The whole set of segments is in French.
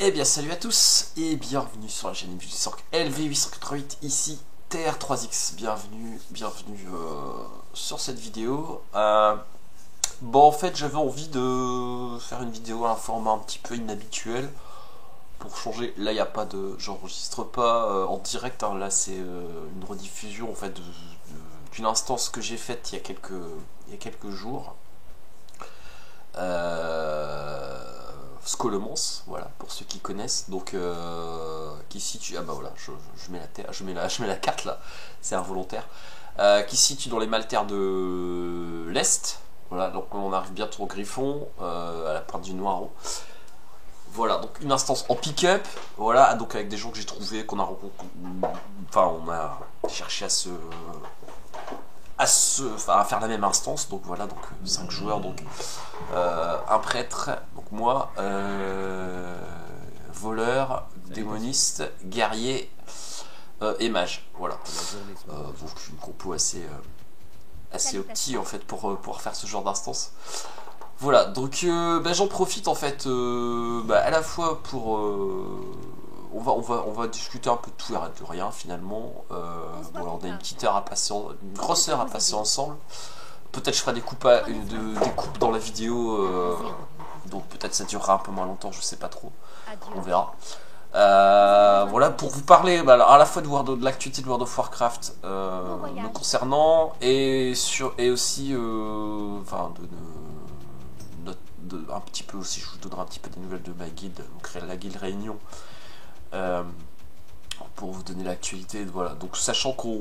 Eh bien salut à tous et bienvenue sur la chaîne LV888, ici TR3X, bienvenue sur cette vidéo. Bon, en fait j'avais envie de faire une vidéo à un format un petit peu inhabituel pour changer. Là il n'y a pas de, j'enregistre pas en direct, hein. Là c'est une rediffusion en fait d'une instance que j'ai faite il y a quelques jours. Scolomance, voilà, pour ceux qui connaissent, donc qui situe, ah bah voilà, je mets la carte là, c'est involontaire, qui se situe dans les Maltaires de l'Est, voilà, donc on arrive bientôt au Griffon, à la pointe du Noireau. Voilà, donc une instance en pick-up, voilà, donc avec des gens que j'ai trouvé, qu'on a rencontré, enfin on a cherché à faire la même instance, donc voilà, donc 5 joueurs, donc un prêtre, donc moi, voleur, démoniste, guerrier et mage, voilà. Donc une compo assez opti en fait pour pouvoir faire ce genre d'instance. Voilà, donc j'en profite en fait à la fois pour on va discuter un peu de tout et de rien finalement. Voilà, on a une petite heure à passer, une grosse heure à passer ensemble. Peut-être je ferai des coupes dans la vidéo, donc peut-être ça durera un peu moins longtemps, je sais pas trop, on verra. Voilà, pour vous parler alors, à la fois de l'actualité de World of Warcraft me concernant et aussi un petit peu aussi, je vous donnerai un petit peu des nouvelles de ma guilde, donc la guilde Réunion, pour vous donner l'actualité, voilà. Donc sachant qu'on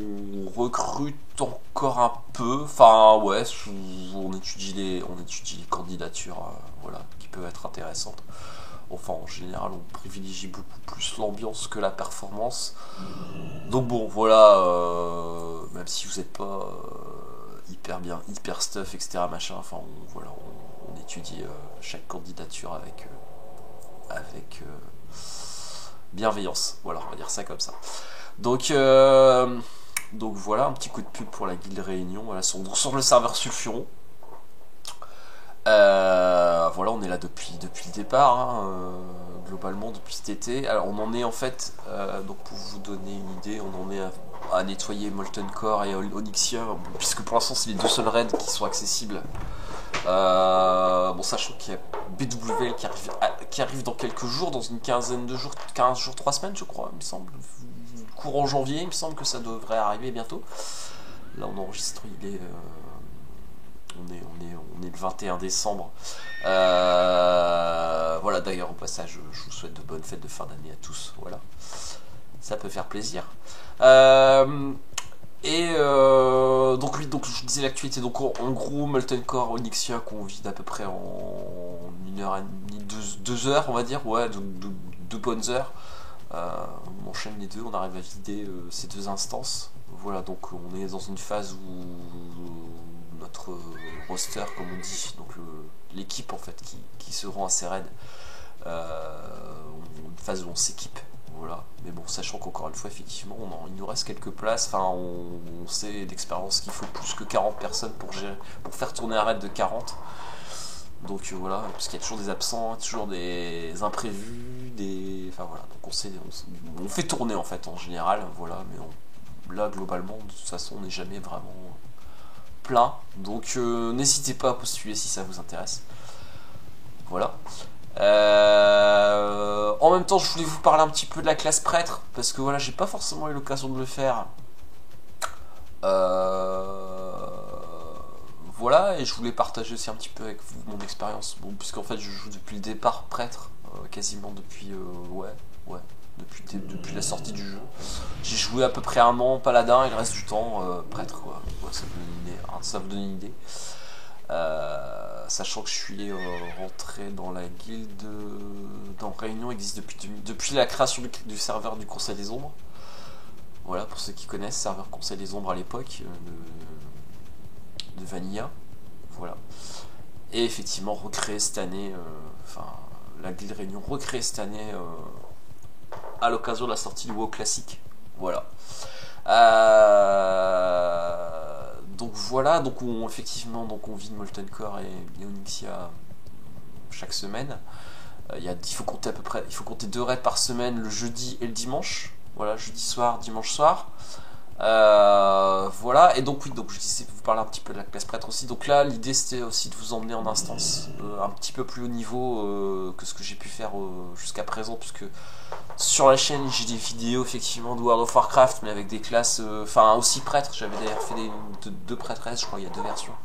recrute encore un peu, enfin ouais, on étudie les candidatures, voilà, qui peuvent être intéressantes. Enfin en général on privilégie beaucoup plus l'ambiance que la performance. Donc bon voilà, même si vous n'êtes pas hyper stuff, etc. machin, enfin on étudie chaque candidature avec bienveillance, voilà, on va dire ça comme ça. Donc voilà, un petit coup de pub pour la guilde Réunion, voilà, sur le serveur Sulfuron. Voilà, on est là depuis le départ, hein, globalement depuis cet été. Alors on en est en fait, donc pour vous donner une idée, on en est à nettoyer Molten Core et Onyxia, puisque pour l'instant c'est les deux seuls raids qui sont accessibles. Bon, sachant qu'il y a BWL qui arrive dans quelques jours, dans une quinzaine de jours, 15 jours, 3 semaines je crois, il me semble, courant janvier, il me semble que ça devrait arriver bientôt. Là on enregistre, on est le 21 décembre. Voilà, d'ailleurs au passage je vous souhaite de bonnes fêtes de fin d'année à tous, voilà, ça peut faire plaisir. Donc oui, donc je disais l'actualité, donc en gros Molten Core, Onyxia qu'on vide à peu près en 1h30, 2 heures on va dire, ouais, deux bonnes heures. On enchaîne les deux, on arrive à vider ces deux instances. Voilà, donc on est dans une phase où notre roster, comme on dit, donc l'équipe en fait qui se rend assez raide, une phase où on s'équipe. Voilà. Mais bon, sachant qu'encore une fois, effectivement, il nous reste quelques places. Enfin, on sait d'expérience qu'il faut plus que 40 personnes pour faire tourner un raid de 40. Donc voilà, parce qu'il y a toujours des absents, toujours des imprévus, enfin voilà. Donc on fait tourner en fait en général, voilà. Mais là, globalement, de toute façon, on n'est jamais vraiment plein. Donc n'hésitez pas à postuler si ça vous intéresse. Voilà. En même temps, je voulais vous parler un petit peu de la classe prêtre, parce que voilà, j'ai pas forcément eu l'occasion de le faire. Voilà, et je voulais partager aussi un petit peu avec vous mon expérience. Bon, puisqu'en fait, je joue depuis le départ prêtre, quasiment depuis depuis la sortie du jeu. J'ai joué à peu près un an paladin et le reste du temps prêtre, quoi. Ouais, ça vous donne une idée. Sachant que je suis rentré dans la guilde dans Réunion, existe depuis la création du serveur du Conseil des Ombres. Voilà, pour ceux qui connaissent, serveur Conseil des Ombres à l'époque de Vanilla. Voilà. Et effectivement recréé cette année, la guilde Réunion recréée cette année à l'occasion de la sortie du WoW classique. Voilà. Donc voilà, donc effectivement on vide Molten Core et Onyxia chaque semaine. Il faut compter à peu près, il faut compter 2 raids par semaine, le jeudi et le dimanche. Voilà, jeudi soir, dimanche soir. Voilà, et donc oui, donc je disais vous parler un petit peu de la classe prêtre aussi. Donc là, l'idée c'était aussi de vous emmener en instance un petit peu plus haut niveau que ce que j'ai pu faire jusqu'à présent, puisque sur la chaîne j'ai des vidéos effectivement de World of Warcraft, mais avec des classes, enfin aussi prêtres. J'avais d'ailleurs fait deux prêtresses, je crois, il y a 2 versions.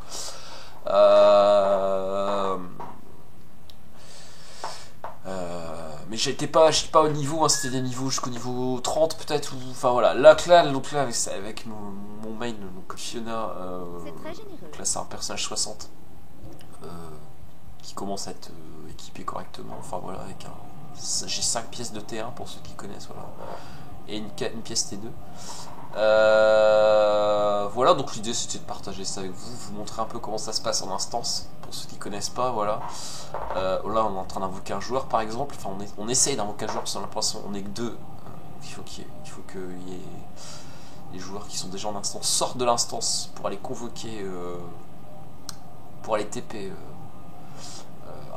Mais j'étais pas au niveau, hein, c'était des niveaux jusqu'au niveau 30 peut-être, ou enfin voilà. Donc là avec mon main, donc Fiona, donc là c'est un personnage 60 qui commence à être équipé correctement, enfin voilà, avec j'ai 5 pièces de T1 pour ceux qui connaissent, voilà, et une pièce T2. Voilà, donc l'idée c'était de partager ça avec vous, vous montrer un peu comment ça se passe en instance, pour ceux qui connaissent pas, voilà. Là on est en train d'invoquer un joueur par exemple, enfin on essaye d'invoquer un joueur parce qu'on a l'impression qu'on est que 2, il faut que les joueurs qui sont déjà en instance sortent de l'instance pour aller convoquer, pour aller TP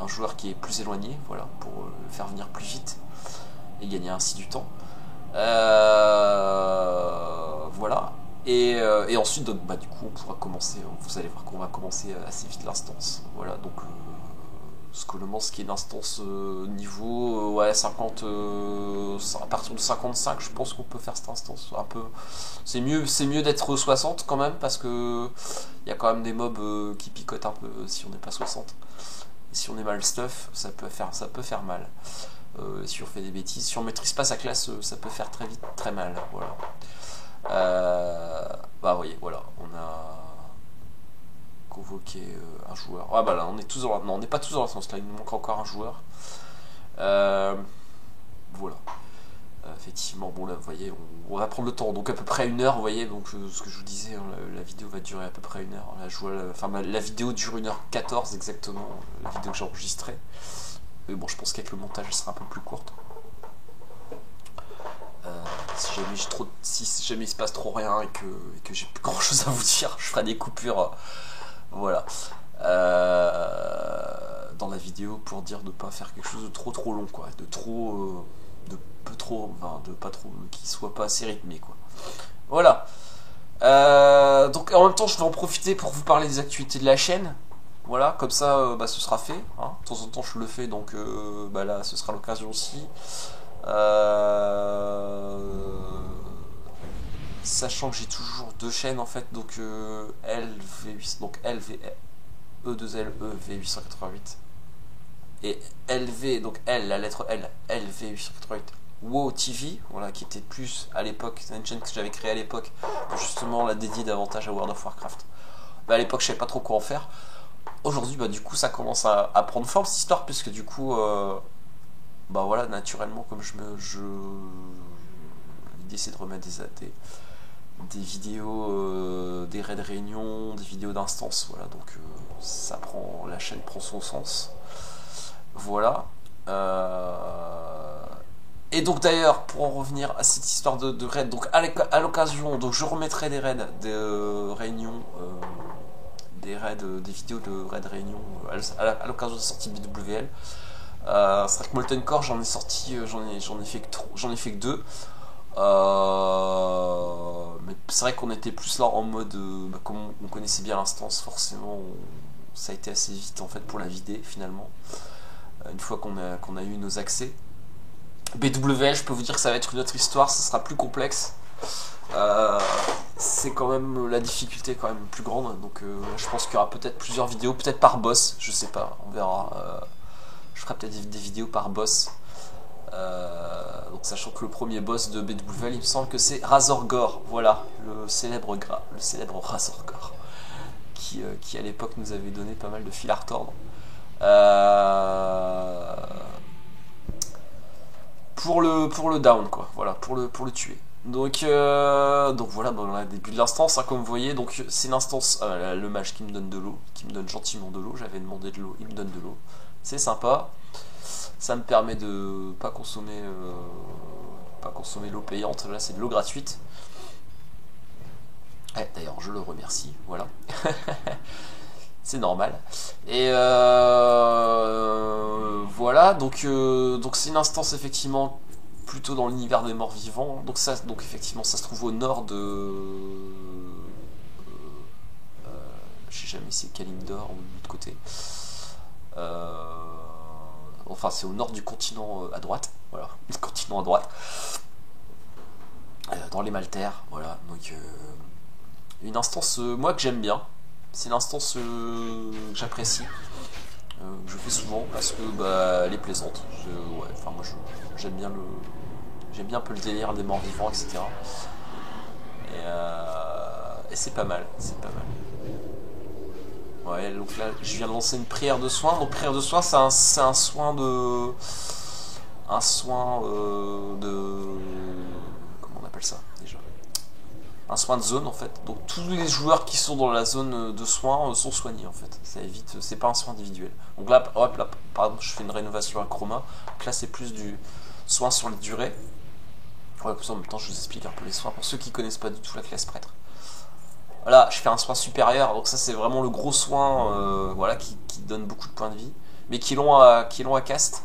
un joueur qui est plus éloigné, voilà, pour le faire venir plus vite et gagner ainsi du temps. Voilà. Et ensuite, donc, du coup, on pourra commencer. Vous allez voir qu'on va commencer assez vite l'instance. Voilà, donc ce qui est l'instance niveau ouais, 50, à partir de 55, je pense qu'on peut faire cette instance. Un peu, c'est mieux d'être 60 quand même, parce que il y a quand même des mobs qui picotent un peu si on n'est pas 60. Et si on est mal stuff, ça peut faire mal. Si on fait des bêtises, si on maîtrise pas sa classe, ça peut faire très vite très mal. Voilà. Vous voyez, voilà, on a convoqué un joueur. Ah bah là, on est tous dans la... Non, on n'est pas tous dans l'instance, là, il nous manque encore un joueur. Voilà. Effectivement, bon là, vous voyez, on va prendre le temps, donc à peu près 1 heure, vous voyez, donc ce que je vous disais, hein, la vidéo va durer à peu près 1 heure. Là, la vidéo dure 1h14 exactement, la vidéo que j'ai enregistrée. Mais bon, je pense qu'avec le montage, elle sera un peu plus courte. Si jamais il se passe trop rien et que j'ai plus grand chose à vous dire, je ferai des coupures, voilà, dans la vidéo pour dire de pas faire quelque chose de trop long, quoi, qui soit pas assez rythmé, quoi. Voilà. Donc en même temps, je vais en profiter pour vous parler des actualités de la chaîne. Voilà, comme ça, ce sera fait. Hein. De temps en temps, je le fais, donc là, ce sera l'occasion aussi. Sachant que j'ai toujours 2 chaînes en fait, donc LV8, donc E2LE V888 et LV, donc L, la lettre L, LV888 WoW TV, voilà, qui était plus à l'époque, c'est une chaîne que j'avais créée à l'époque pour justement la dédier davantage à World of Warcraft. À l'époque, je savais pas trop quoi en faire. Aujourd'hui, du coup, ça commence à prendre forme cette histoire, puisque du coup, voilà, naturellement, comme l'idée c'est de remettre des vidéos, des raids de réunion, des vidéos d'instance, voilà, donc la chaîne prend son sens. Voilà. Et donc d'ailleurs, pour en revenir à cette histoire de raid, donc à l'occasion, donc je remettrai des raids de réunion, des vidéos de raid réunion à l'occasion de la sortie de BWL. C'est vrai que Molten Core, j'en ai fait que 2. Mais c'est vrai qu'on était plus là en mode, comme on connaissait bien l'instance, forcément, ça a été assez vite en fait pour la vider finalement. Une fois qu'on a eu nos accès. BWL, je peux vous dire que ça va être une autre histoire, ça sera plus complexe. C'est quand même la difficulté quand même plus grande, donc je pense qu'il y aura peut-être plusieurs vidéos, peut-être par boss, je sais pas, on verra. Je ferai peut-être des vidéos par boss. Donc sachant que le premier boss de BWL, il me semble que c'est Razorgore, voilà, le célèbre Razorgore, qui à l'époque nous avait donné pas mal de fil à retordre. Pour le down, quoi, voilà, pour le tuer. Donc voilà, on a le début de l'instance, hein, comme vous voyez. Donc c'est l'instance, le mage qui me donne de l'eau, qui me donne gentiment de l'eau. J'avais demandé de l'eau, il me donne de l'eau. C'est sympa. Ça me permet de pas consommer l'eau payante. Là, c'est de l'eau gratuite. D'ailleurs, je le remercie. Voilà. C'est normal. Et voilà, donc c'est une instance effectivement plutôt dans l'univers des morts vivants. Donc effectivement ça se trouve au nord de... je sais jamais si c'est Kalimdor ou de l'autre côté. Enfin c'est au nord du continent à droite. Voilà, le continent à droite. Dans les Maltaires, voilà. Donc une instance moi que j'aime bien. C'est une instance que j'apprécie, que je fais souvent parce que bah, elle est plaisante. Ouais, enfin moi j'aime bien un peu le délire des morts vivants, etc. Et c'est pas mal, c'est pas mal. Ouais, donc là je viens de lancer une prière de soin. Donc prière de soin, c'est un soin de, comment on appelle ça déjà? Un soin de zone en fait. Donc tous les joueurs qui sont dans la zone de soins sont soignés en fait. Ça évite, c'est pas un soin individuel. Donc là, hop, là, par exemple, je fais une rénovation à chroma. Donc là, c'est plus du soin sur la durée. Ouais, en même temps, je vous explique un peu les soins pour ceux qui connaissent pas du tout la classe prêtre. Voilà, je fais un soin supérieur. Donc ça, c'est vraiment le gros soin, voilà, qui donne beaucoup de points de vie, mais qui est long à cast.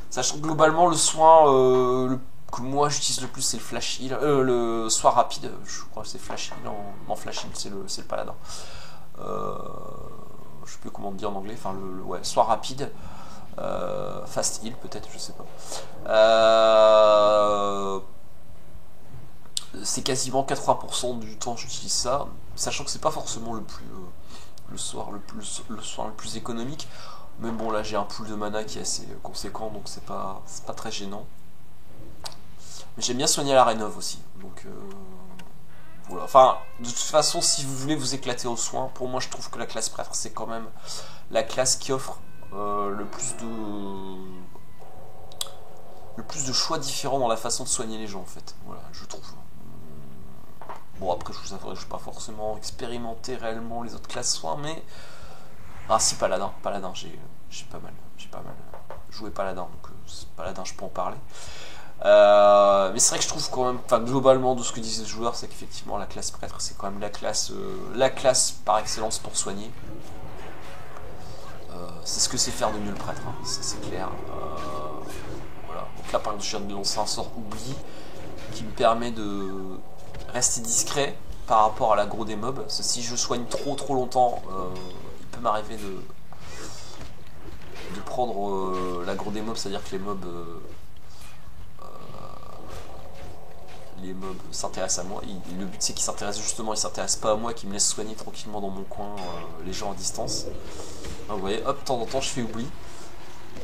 Sachant que globalement, le soin que moi j'utilise le plus, c'est le flash heal, le soin rapide. Je crois que c'est flash heal en flash heal, c'est le paladin. Je sais plus comment dire en anglais. Enfin ouais, soin rapide, fast heal peut-être, je sais pas. C'est quasiment 80% du temps j'utilise ça, sachant que c'est pas forcément le soin le plus économique. Mais bon, là j'ai un pool de mana qui est assez conséquent, donc c'est pas très gênant. Mais j'aime bien soigner la rénov aussi, donc voilà. Enfin, de toute façon, si vous voulez vous éclater aux soins, pour moi je trouve que la classe prêtre c'est quand même la classe qui offre le plus de choix différents dans la façon de soigner les gens en fait. Voilà, je trouve. Bon, après je vous avouerai, je n'ai pas forcément expérimenté réellement les autres classes soins, mais ah si, paladin, j'ai pas mal joué paladin, donc paladin je peux en parler. Mais c'est vrai que je trouve quand même, enfin globalement de ce que disent les joueurs, c'est qu'effectivement la classe prêtre c'est quand même la classe par excellence pour soigner. C'est ce que c'est faire de mieux le prêtre, hein, c'est clair. Voilà. Donc là par exemple je viens de lancer un sort oubli qui me permet de rester discret par rapport à l'aggro des mobs. Parce que si je soigne trop longtemps, il peut m'arriver de prendre l'aggro des mobs, c'est-à-dire que les mobs s'intéressent à moi. Le but c'est qu'ils s'intéressent justement, ils s'intéressent pas à moi, qu'ils me laissent soigner tranquillement dans mon coin les gens à distance. Donc, vous voyez, hop, de temps en temps je fais oubli.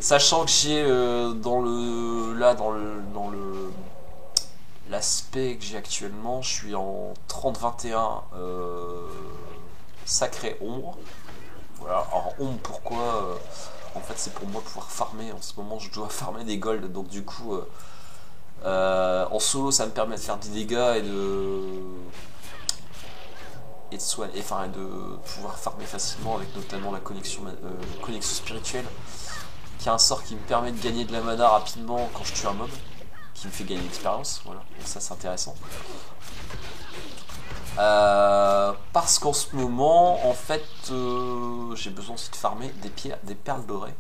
Sachant que j'ai l'aspect que j'ai actuellement, je suis en 30-21 sacré ombre. Voilà, alors ombre pourquoi en fait c'est pour moi pouvoir farmer. En ce moment je dois farmer des golds, donc du coup en solo ça me permet de faire des dégâts et de soigner, enfin de pouvoir farmer facilement avec notamment la connexion spirituelle, qui est un sort qui me permet de gagner de la mana rapidement quand je tue un mob, qui me fait gagner l'expérience, voilà, donc ça c'est intéressant. Parce qu'en ce moment, en fait, j'ai besoin aussi de farmer des perles dorées.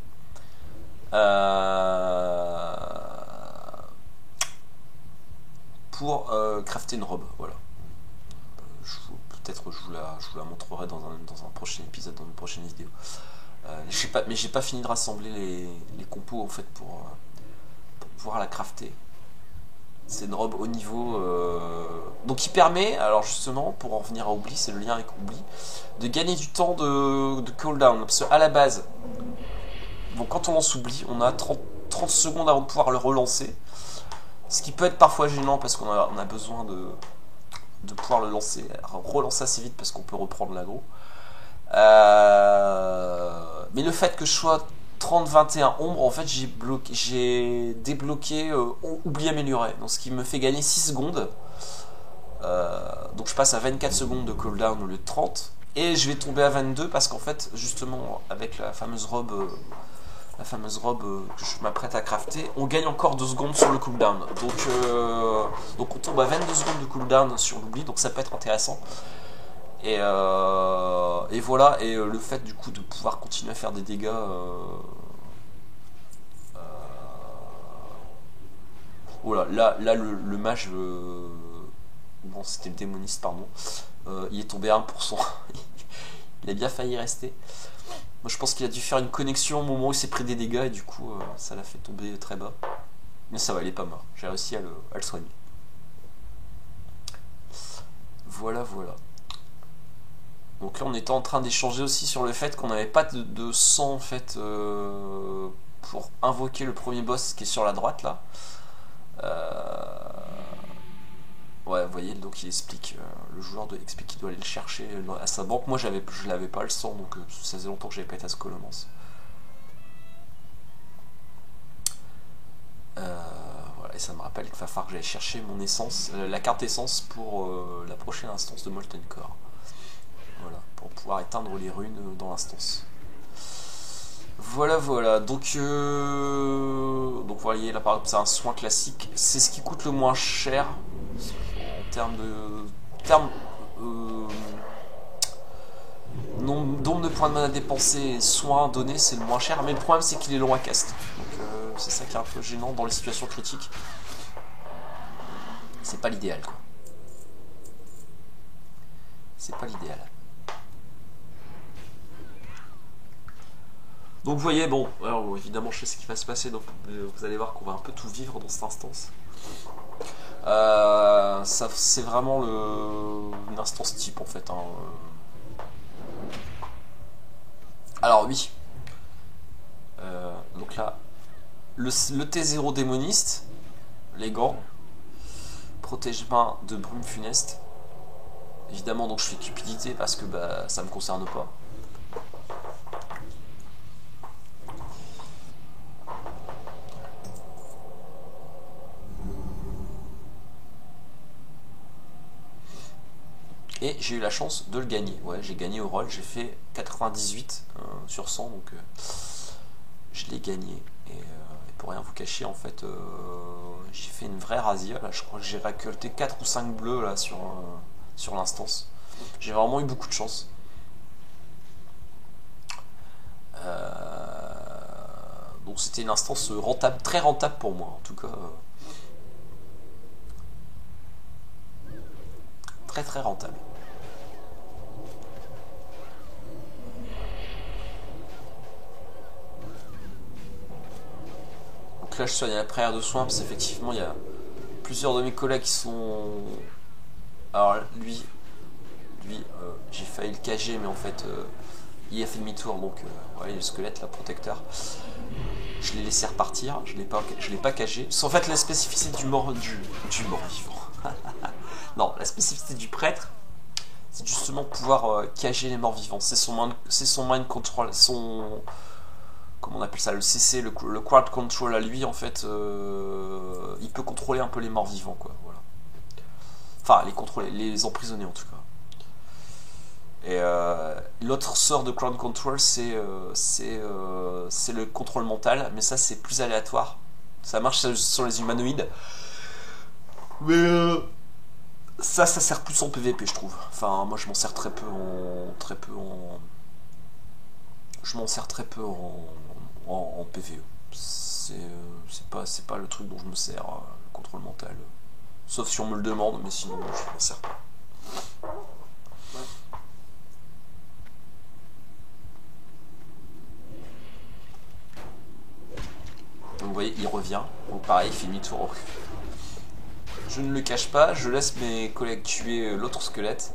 Pour crafter une robe, voilà. Peut-être je vous la montrerai dans un prochain épisode, dans une prochaine vidéo. Mais j'ai pas fini de rassembler les compos en fait pour pouvoir la crafter. C'est une robe haut niveau, donc qui permet, alors justement, pour en revenir à Oubli, c'est le lien avec Oubli, de gagner du temps de cooldown. Parce qu'à la base, bon, quand on lance Oubli, on a 30 secondes avant de pouvoir le relancer. Ce qui peut être parfois gênant parce qu'on a besoin de pouvoir le relancer assez vite parce qu'on peut reprendre l'aggro. Mais le fait que je sois 30-21 ombre, en fait j'ai débloqué oubli amélioré, donc ce qui me fait gagner 6 secondes. Donc je passe à 24 secondes de cooldown au lieu de 30, et je vais tomber à 22 parce qu'en fait justement avec la fameuse robe que je m'apprête à crafter, on gagne encore 2 secondes sur le cooldown, donc on tombe à 22 secondes de cooldown sur l'oubli, donc ça peut être intéressant. Et voilà, et le fait du coup de pouvoir continuer à faire des dégâts, voilà, là le mage, bon c'était le démoniste pardon, il est tombé à 1%, il a bien failli rester. Moi je pense qu'il a dû faire une connexion au moment où il s'est pris des dégâts et du coup ça l'a fait tomber très bas. Mais ça va, il est pas mort, j'ai réussi à le soigner. Voilà. Donc là on était en train d'échanger aussi sur le fait qu'on n'avait pas de sang en fait pour invoquer le premier boss qui est sur la droite là. Ouais, vous voyez, donc il explique, le joueur explique qu'il doit aller le chercher à sa banque. Moi je l'avais pas le sang, donc ça faisait longtemps que j'avais pas été à Scolomance. Voilà, et ça me rappelle qu'il va falloir que j'aille chercher mon essence, la carte essence pour la prochaine instance de Molten Core. Voilà, pour pouvoir éteindre les runes dans l'instance. Voilà, donc vous voyez là par exemple c'est un soin classique, c'est ce qui coûte le moins cher en termes nombre de points de mana dépensés et soins donnés, c'est le moins cher, mais le problème c'est qu'il est long à cast, donc c'est ça qui est un peu gênant dans les situations critiques, c'est pas l'idéal quoi, c'est pas l'idéal. Donc vous voyez, bon, alors évidemment je sais ce qui va se passer, donc vous allez voir qu'on va un peu tout vivre dans cette instance. C'est vraiment une instance type en fait. Hein. Alors oui. Donc là, le T0 démoniste, les gants, protège-main de brume funeste. Évidemment donc je fais cupidité parce que bah, ça me concerne pas. Et j'ai eu la chance de le gagner. Ouais, j'ai gagné au roll, j'ai fait 98 sur 100, donc je l'ai gagné. Et pour rien vous cacher, en fait, j'ai fait une vraie razzia. Là, je crois que j'ai récolté 4 ou 5 bleus là, sur l'instance. J'ai vraiment eu beaucoup de chance. Donc c'était une instance rentable, très rentable pour moi, en tout cas. Très rentable. Donc là je suis à la prière de soins parce qu'effectivement il y a plusieurs de mes collègues qui sont... Alors lui j'ai failli le cager mais en fait il a fait demi-tour donc ouais, le squelette, la protecteur. Je l'ai laissé repartir, je l'ai pas cagé. C'est en fait la spécificité du mort vivant. Non, la spécificité du prêtre, c'est justement pouvoir cager les morts vivants. C'est son mind control, comment on appelle ça, le CC, le crowd control à lui en fait. Il peut contrôler un peu les morts vivants quoi. Voilà. Enfin, les contrôler, les emprisonner en tout cas. Et l'autre sort de crowd control, c'est le contrôle mental, mais ça c'est plus aléatoire. Ça marche sur les humanoïdes. Mais ça sert plus en PVP je trouve. Enfin moi je m'en sers très peu en PVE. C'est pas le truc dont je me sers, le contrôle mental. Sauf si on me le demande, mais sinon je m'en sers pas. Donc vous voyez, il revient. Donc pareil, il fait demi-tour. Je ne le cache pas, je laisse mes collègues tuer l'autre squelette.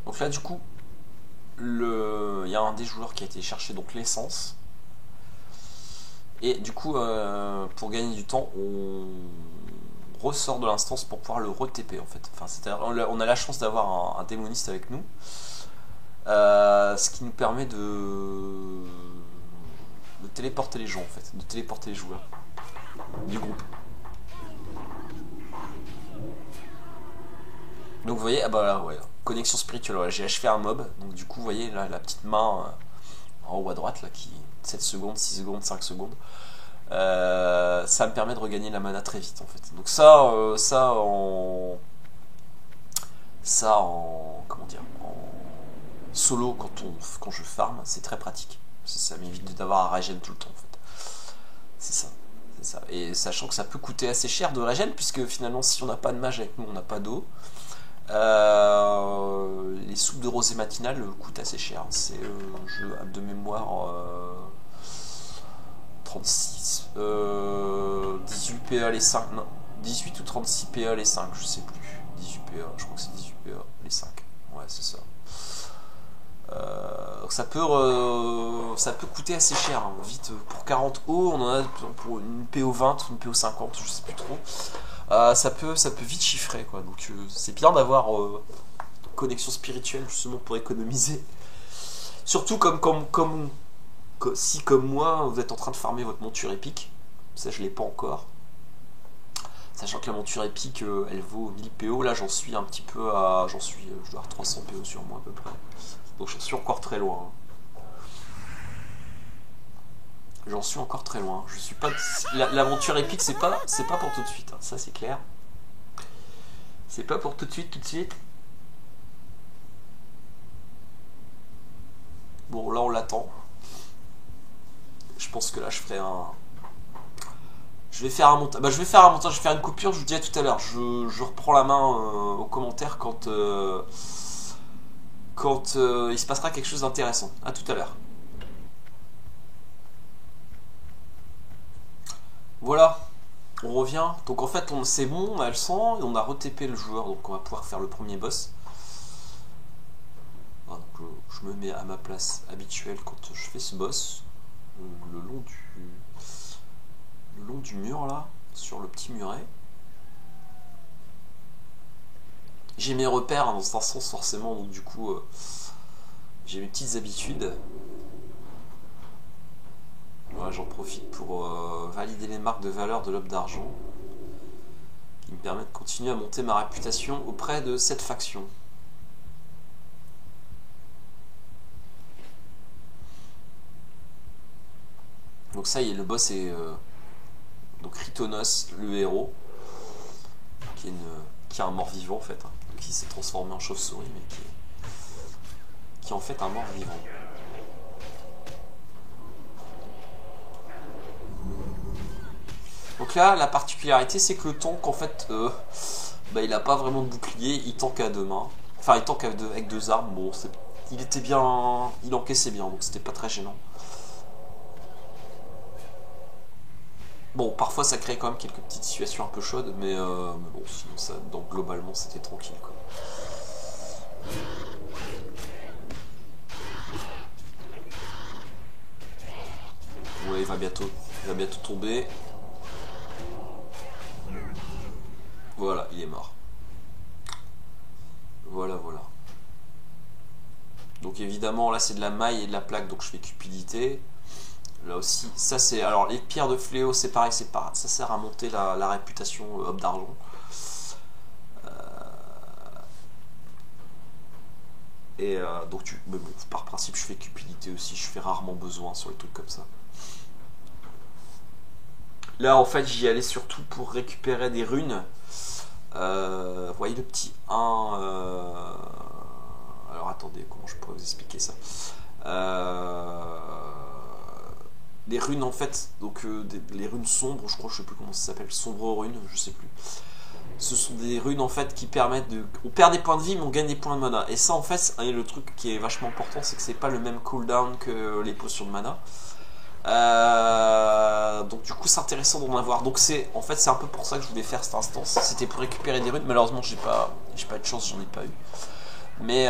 Donc là du coup, il y a un des joueurs qui a été chercher donc l'essence. Et du coup, pour gagner du temps, on ressort de l'instance pour pouvoir le re-TP en fait. Enfin, on a la chance d'avoir un démoniste avec nous. Ce qui nous permet de téléporter les gens en fait, de téléporter les joueurs du groupe. Donc vous voyez, ah bah là, ouais, Connexion spirituelle, voilà, j'ai achevé un mob, donc du coup vous voyez là la petite main en haut à droite là qui 7 secondes, 6 secondes, 5 secondes. Ça me permet de regagner la mana très vite en fait. Donc ça en comment dire, en solo quand je farm, c'est très pratique. Ça m'évite d'avoir à regen tout le temps en fait. C'est ça. C'est ça. Et sachant que ça peut coûter assez cher de regen, puisque finalement si on n'a pas de mage avec nous, on n'a pas d'eau. Les soupes de rosée matinale coûtent assez cher. C'est de mémoire 36 18 PA les 5. Non, 18 ou 36 PA les 5, je sais plus. 18 PA, je crois que c'est 18 PA les 5. Ouais, c'est ça. Donc ça peut coûter assez cher, hein. Vite pour 40 O, on en a pour une PO 20 ou une PO 50, je sais plus trop. Ça peut vite chiffrer quoi. Donc c'est bien d'avoir connexion spirituelle justement pour économiser. Surtout si comme moi vous êtes en train de farmer votre monture épique, ça je l'ai pas encore. Sachant que la monture épique elle vaut 1000 PO, là j'en suis un petit peu à. Je dois avoir 300 PO sur moi à peu près. Donc j'en suis encore très loin. J'en suis encore très loin. Je suis pas. La monture épique c'est pas pour tout de suite, hein. Ça c'est clair. C'est pas pour tout de suite, Bon là on l'attend. Je pense que là je ferai un. Je vais faire un montage. Je vais faire une coupure, je vous dis à tout à l'heure. Je reprends la main aux commentaires quand il se passera quelque chose d'intéressant. A tout à l'heure. Voilà, on revient. Donc en fait, c'est bon, on a le sang et on a re-TP le joueur, donc on va pouvoir faire le premier boss. Donc, je me mets à ma place habituelle quand je fais ce boss, le long du mur là, sur le petit muret. J'ai mes repères, hein, dans un sens forcément, donc du coup j'ai mes petites habitudes. Voilà, j'en profite pour valider les marques de valeur de l'aube d'argent qui me permettent de continuer à monter ma réputation auprès de cette faction. Donc ça y est, le boss est donc Ritonos, le héros, qui est un mort-vivant en fait, hein, qui s'est transformé en chauve-souris, mais qui est en fait un mort-vivant. Donc là, la particularité, c'est que le tank, en fait, il a pas vraiment de bouclier, il tank à deux mains. Enfin, il tank avec deux armes, bon, il était bien, il encaissait bien, donc c'était pas très gênant. Bon, parfois ça crée quand même quelques petites situations un peu chaudes, mais bon, sinon, donc globalement, c'était tranquille, quoi. Ouais, il va bientôt tomber. Voilà, il est mort. Voilà. Donc évidemment, là c'est de la maille et de la plaque, donc je fais cupidité. Là aussi, ça c'est. Alors les pierres de fléau, c'est pareil, ça sert à monter la réputation homme d'argent. Et donc mais bon, par principe, je fais cupidité aussi, je fais rarement besoin sur les trucs comme ça. Là en fait, j'y allais surtout pour récupérer des runes. Vous voyez le petit 1. Alors attendez, comment je pourrais vous expliquer ça, les runes en fait, donc les runes sombres, je crois, je sais plus comment ça s'appelle, sombre runes, je sais plus. Ce sont des runes en fait qui permettent de. On perd des points de vie mais on gagne des points de mana. Et ça en fait, le truc qui est vachement important, c'est que c'est pas le même cooldown que les potions de mana. Donc du coup c'est intéressant d'en avoir. Donc c'est un peu pour ça que je voulais faire cette instance. C'était pour récupérer des runes. Malheureusement j'ai pas eu de chance, j'en ai pas eu. Mais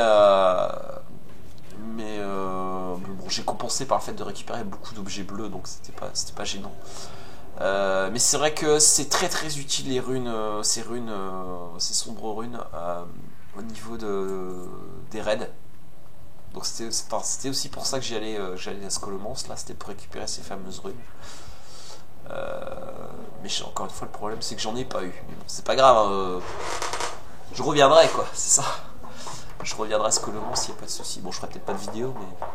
bon, j'ai compensé par le fait de récupérer beaucoup d'objets bleus, donc c'était pas gênant. Mais c'est vrai que c'est très très utile les runes, ces sombres runes au niveau des raids. Donc c'était aussi pour ça que j'allais à Scholomance, là c'était pour récupérer ces fameuses runes. Mais encore une fois le problème c'est que j'en ai pas eu. Mais bon, c'est pas grave, je reviendrai quoi, c'est ça. Je reviendrai à Scolomance s'il n'y a pas de souci. Bon, je ferai peut-être pas de vidéo mais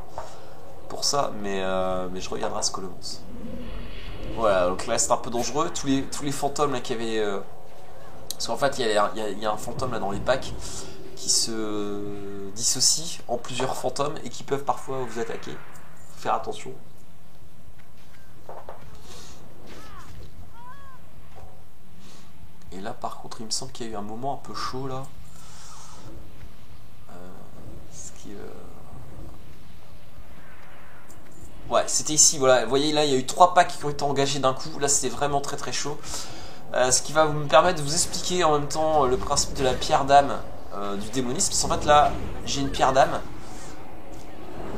pour ça, mais je reviendrai à Scolomance. Voilà, donc là c'est un peu dangereux. Tous les fantômes là qui avaient. Parce qu'en fait, il y a un fantôme là dans les packs qui se dissocie en plusieurs fantômes et qui peuvent parfois vous attaquer. Faut faire attention. Et là, par contre, il me semble qu'il y a eu un moment un peu chaud là. Ouais, c'était ici, voilà. Vous voyez, là, il y a eu 3 packs qui ont été engagés d'un coup. Là, c'était vraiment très très chaud. Ce qui va me permettre de vous expliquer en même temps le principe de la pierre d'âme du démonisme. Parce qu'en fait, là, j'ai une pierre d'âme.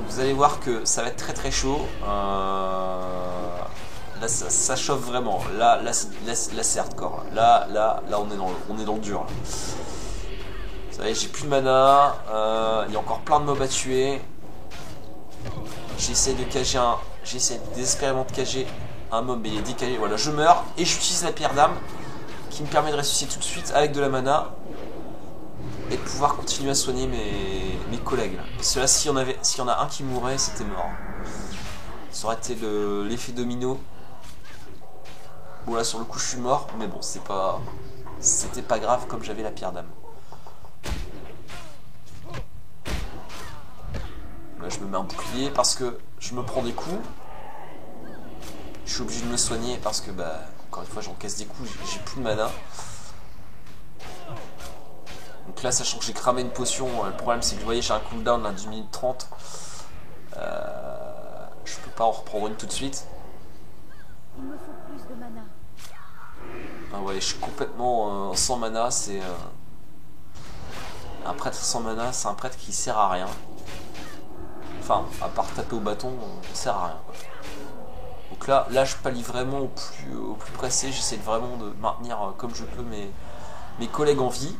Vous allez voir que ça va être très très chaud. Là, ça chauffe vraiment. Là c'est hardcore. Là, on est dans le dur. Là. Vous savez, j'ai plus de mana. Il y a encore plein de mobs à tuer. J'essaie désespérément de cager un mob, mais il est décalé. Voilà, je meurs et j'utilise la pierre d'âme qui me permet de ressusciter tout de suite avec de la mana et de pouvoir continuer à soigner mes collègues. Parce que là, s'il y en a un qui mourait, c'était mort. Ça aurait été l'effet domino. Bon, là, sur le coup, je suis mort, mais bon, c'était pas grave comme j'avais la pierre d'âme. Là, je me mets un bouclier parce que je me prends des coups. Je suis obligé de me soigner parce que, bah, encore une fois, j'encaisse des coups, j'ai plus de mana. Donc là, sachant que j'ai cramé une potion, le problème c'est que vous voyez, j'ai un cooldown là, d'1 minute 30. Je peux pas en reprendre une tout de suite. Il me faut plus de mana. Ah ouais, je suis complètement sans mana. C'est un prêtre sans mana, c'est un prêtre qui sert à rien. Enfin, à part taper au bâton, on sert à rien. Quoi. Donc là, je pallie vraiment au plus pressé. J'essaie vraiment de maintenir comme je peux mes collègues en vie.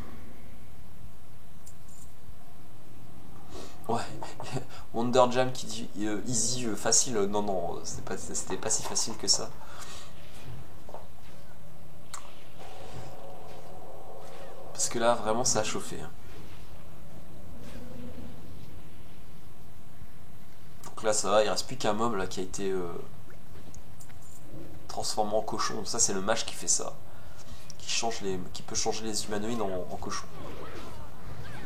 Ouais, Wonder Jam qui dit easy, facile. Non, non, c'était pas si facile que ça. Parce que là, vraiment, ça a chauffé. Donc là, ça va, il reste plus qu'un mob là, qui a été transformé en cochon. Donc ça, c'est le mage qui fait ça. Qui peut changer les humanoïdes en cochon.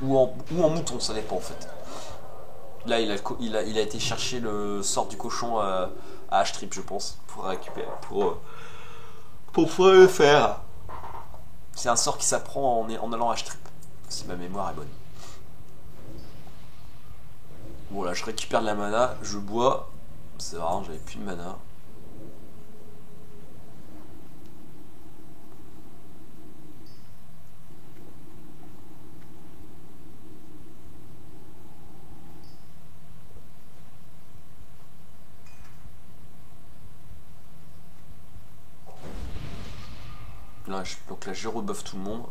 Ou en mouton, ça dépend en fait. Là, il a été chercher le sort du cochon à H-Trip, je pense, pour récupérer, pour pouvoir le faire. C'est un sort qui s'apprend en allant H-Trip, si ma mémoire est bonne. Bon, là, je récupère de la mana, je bois. C'est vrai, j'avais plus de mana. Donc là, je rebuff tout le monde.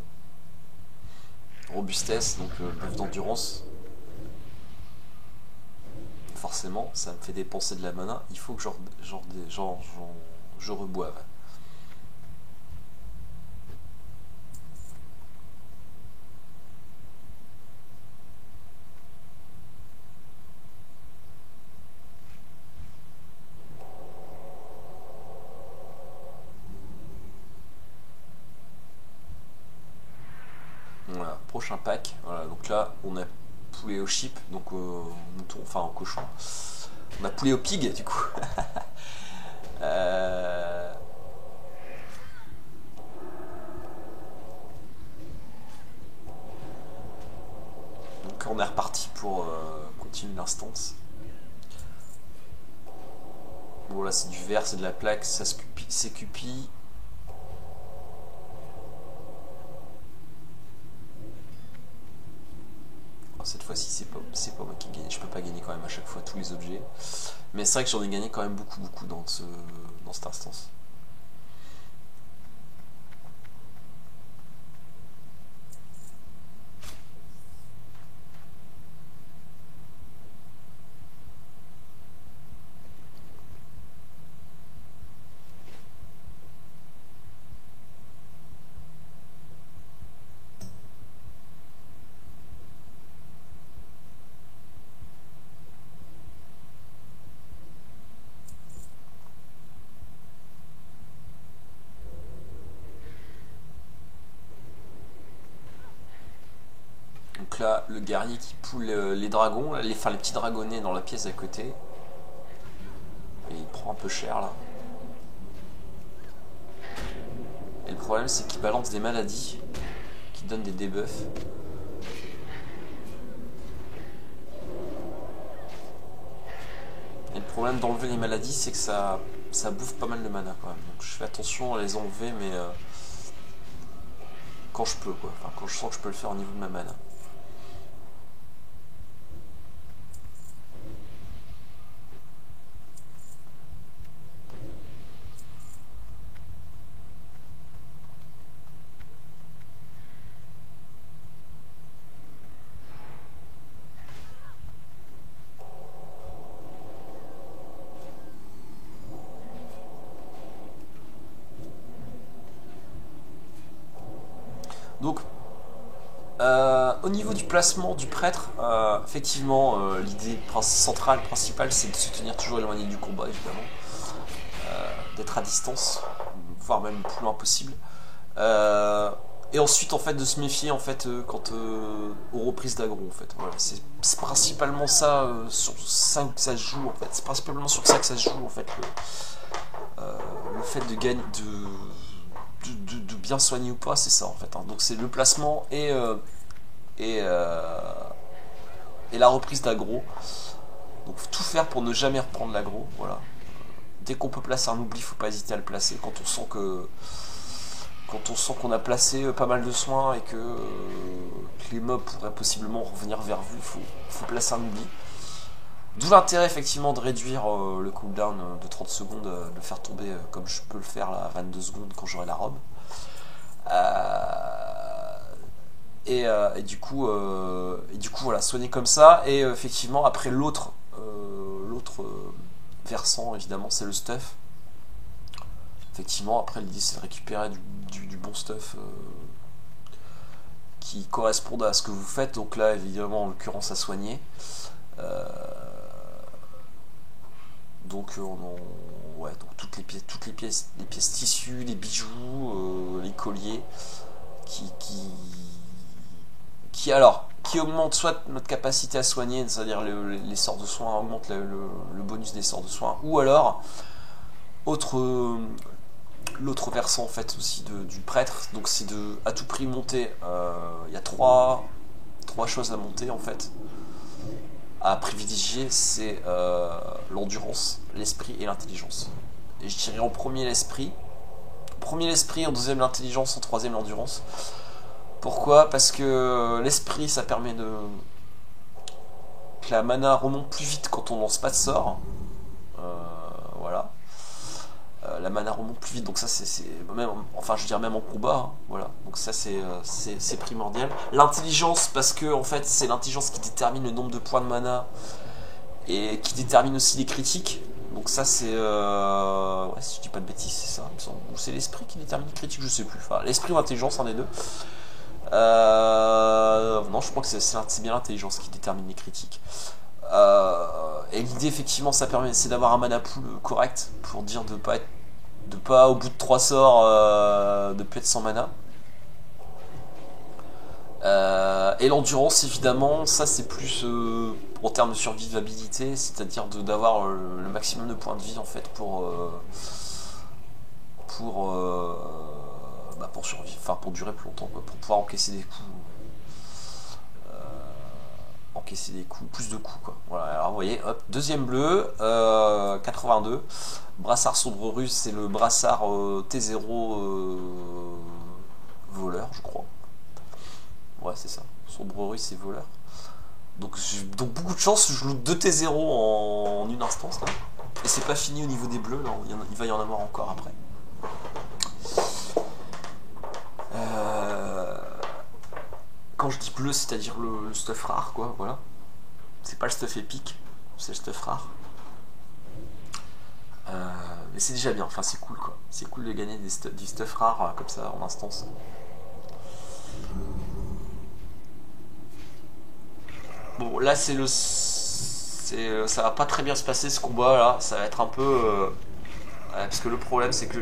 Robustesse, donc buff d'endurance. Forcément, ça me fait dépenser de la mana. Il faut que je reboive. Voilà, prochain pack. Voilà, donc là, on a poulet au chip, donc mouton, enfin au cochon. On a poulet au pig, du coup. Donc on est reparti pour continuer l'instance. Bon là c'est du verre, c'est de la plaque, ça s'écupille. Cette fois-ci c'est pas moi qui gagne, je peux pas gagner quand même à chaque fois tous les objets. Mais c'est vrai que j'en ai gagné quand même beaucoup dans cette instance. Donc là, le guerrier qui poule les dragons, les petits dragonnets dans la pièce à côté. Et il prend un peu cher là. Et le problème c'est qu'il balance des maladies qui donnent des debuffs. Et le problème d'enlever les maladies c'est que ça bouffe pas mal de mana quand même. Donc je fais attention à les enlever mais quand je peux quoi. Enfin quand je sens que je peux le faire au niveau de ma mana. Donc, au niveau du placement du prêtre, effectivement, l'idée centrale, principale, c'est de se tenir toujours éloigné du combat, évidemment. D'être à distance, voire même le plus loin possible. Et ensuite, en fait, de se méfier, en fait, aux reprises d'aggro, en fait. Voilà, c'est principalement ça, sur ça que ça se joue, en fait. C'est principalement sur ça que ça se joue, en fait, le fait de gagner, de bien soigner ou pas, c'est ça en fait. Hein. Donc c'est le placement et la reprise d'aggro. Donc tout faire pour ne jamais reprendre l'aggro. Voilà. Dès qu'on peut placer un oubli, faut pas hésiter à le placer. Quand on sent qu'on a placé pas mal de soins et que les mobs pourraient possiblement revenir vers vous, faut placer un oubli. D'où l'intérêt effectivement de réduire le cooldown de 30 secondes, de le faire tomber comme je peux le faire là, à 22 secondes quand j'aurai la robe. Et du coup voilà, soigner comme ça. Et effectivement après l'autre versant évidemment c'est le stuff. Effectivement après l'idée c'est de récupérer du bon stuff qui corresponde à ce que vous faites. Donc là évidemment en l'occurrence à soigner. Donc, donc toutes les pièces tissus, les bijoux, les colliers, qui augmentent soit notre capacité à soigner, c'est-à-dire les sorts de soins, augmentent le bonus des sorts de soins, ou alors l'autre versant en fait aussi du prêtre. Donc c'est de à tout prix monter. Il y a trois choses à monter en fait. À privilégier, c'est l'endurance, l'esprit et l'intelligence. Et je dirais en premier l'esprit, en deuxième l'intelligence, en troisième l'endurance. Pourquoi ? Parce que l'esprit, ça permet que la mana remonte plus vite quand on lance pas de sort. Voilà. La mana remonte plus vite, donc ça c'est même, enfin je veux dire même en combat, hein, voilà. Donc ça c'est primordial. L'intelligence, parce que en fait c'est l'intelligence qui détermine le nombre de points de mana et qui détermine aussi les critiques. Donc ça c'est ouais, si je dis pas de bêtises c'est ça, il me semble. Ou c'est l'esprit qui détermine les critiques, je sais plus. Enfin l'esprit ou l'intelligence, un des deux. Non, je crois que c'est bien l'intelligence qui détermine les critiques. Et l'idée effectivement ça permet, c'est d'avoir un mana pool correct pour dire de pas au bout de 3 sorts de plus être sans mana. Et l'endurance évidemment ça c'est plus en termes de survivabilité, c'est-à-dire d'avoir le maximum de points de vie en fait pour survivre, enfin pour durer plus longtemps quoi, pour pouvoir encaisser des coups, plus de coups quoi. Voilà, alors vous voyez, hop, deuxième bleu, 82. Brassard sombre russe, c'est le brassard T0 voleur, je crois. Ouais, c'est ça. Sombre russe, c'est voleur. Donc beaucoup de chance, je loot 2 T0 en une instance là. Et c'est pas fini au niveau des bleus, là. Il va y en avoir encore après. Quand je dis bleu, c'est-à-dire le stuff rare, quoi, voilà. C'est pas le stuff épique, c'est le stuff rare. Mais c'est déjà bien, enfin c'est cool, quoi. C'est cool de gagner du stuff rare comme ça en instance. Bon, là ça va pas très bien se passer ce combat là, ça va être un peu parce que le problème c'est que,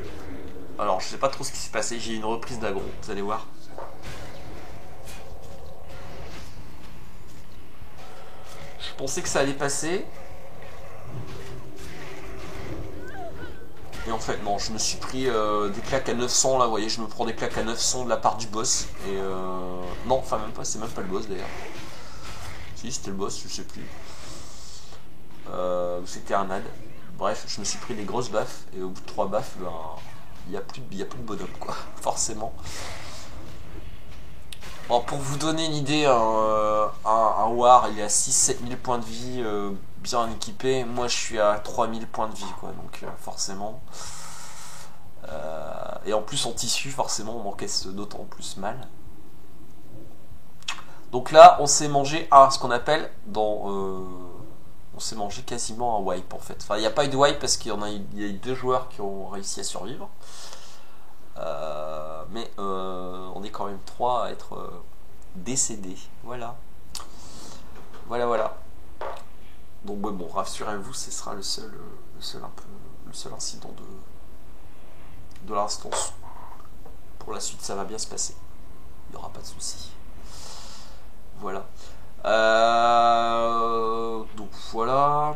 alors je sais pas trop ce qui s'est passé, j'ai eu une reprise d'aggro, vous allez voir. pensais que ça allait passer. Et en fait non, je me suis pris des claques à 900 là, vous voyez, je me prends des claques à 900 de la part du boss. Et non, enfin même pas, c'est même pas le boss d'ailleurs. Si c'était le boss, je sais plus. C'était un ad. Bref, je me suis pris des grosses baffes. Et au bout de 3 baffes, ben, il n'y a plus de bonhomme quoi, forcément. Bon, pour vous donner une idée, un War il est à 6-7 000 points de vie bien équipé. Moi je suis à 3000 points de vie quoi, donc forcément. Et en plus en tissu, forcément on m'encaisse d'autant plus mal. Donc là on s'est mangé ce qu'on appelle on s'est mangé quasiment un wipe en fait. Enfin il n'y a pas eu de wipe parce qu'il y a eu 2 joueurs qui ont réussi à survivre. Mais on est quand même 3 à être décédés. Voilà. Voilà. Donc bon, rassurez-vous, ce sera le seul incident de l'instance. Pour la suite, ça va bien se passer. Il n'y aura pas de souci. Voilà. Donc voilà.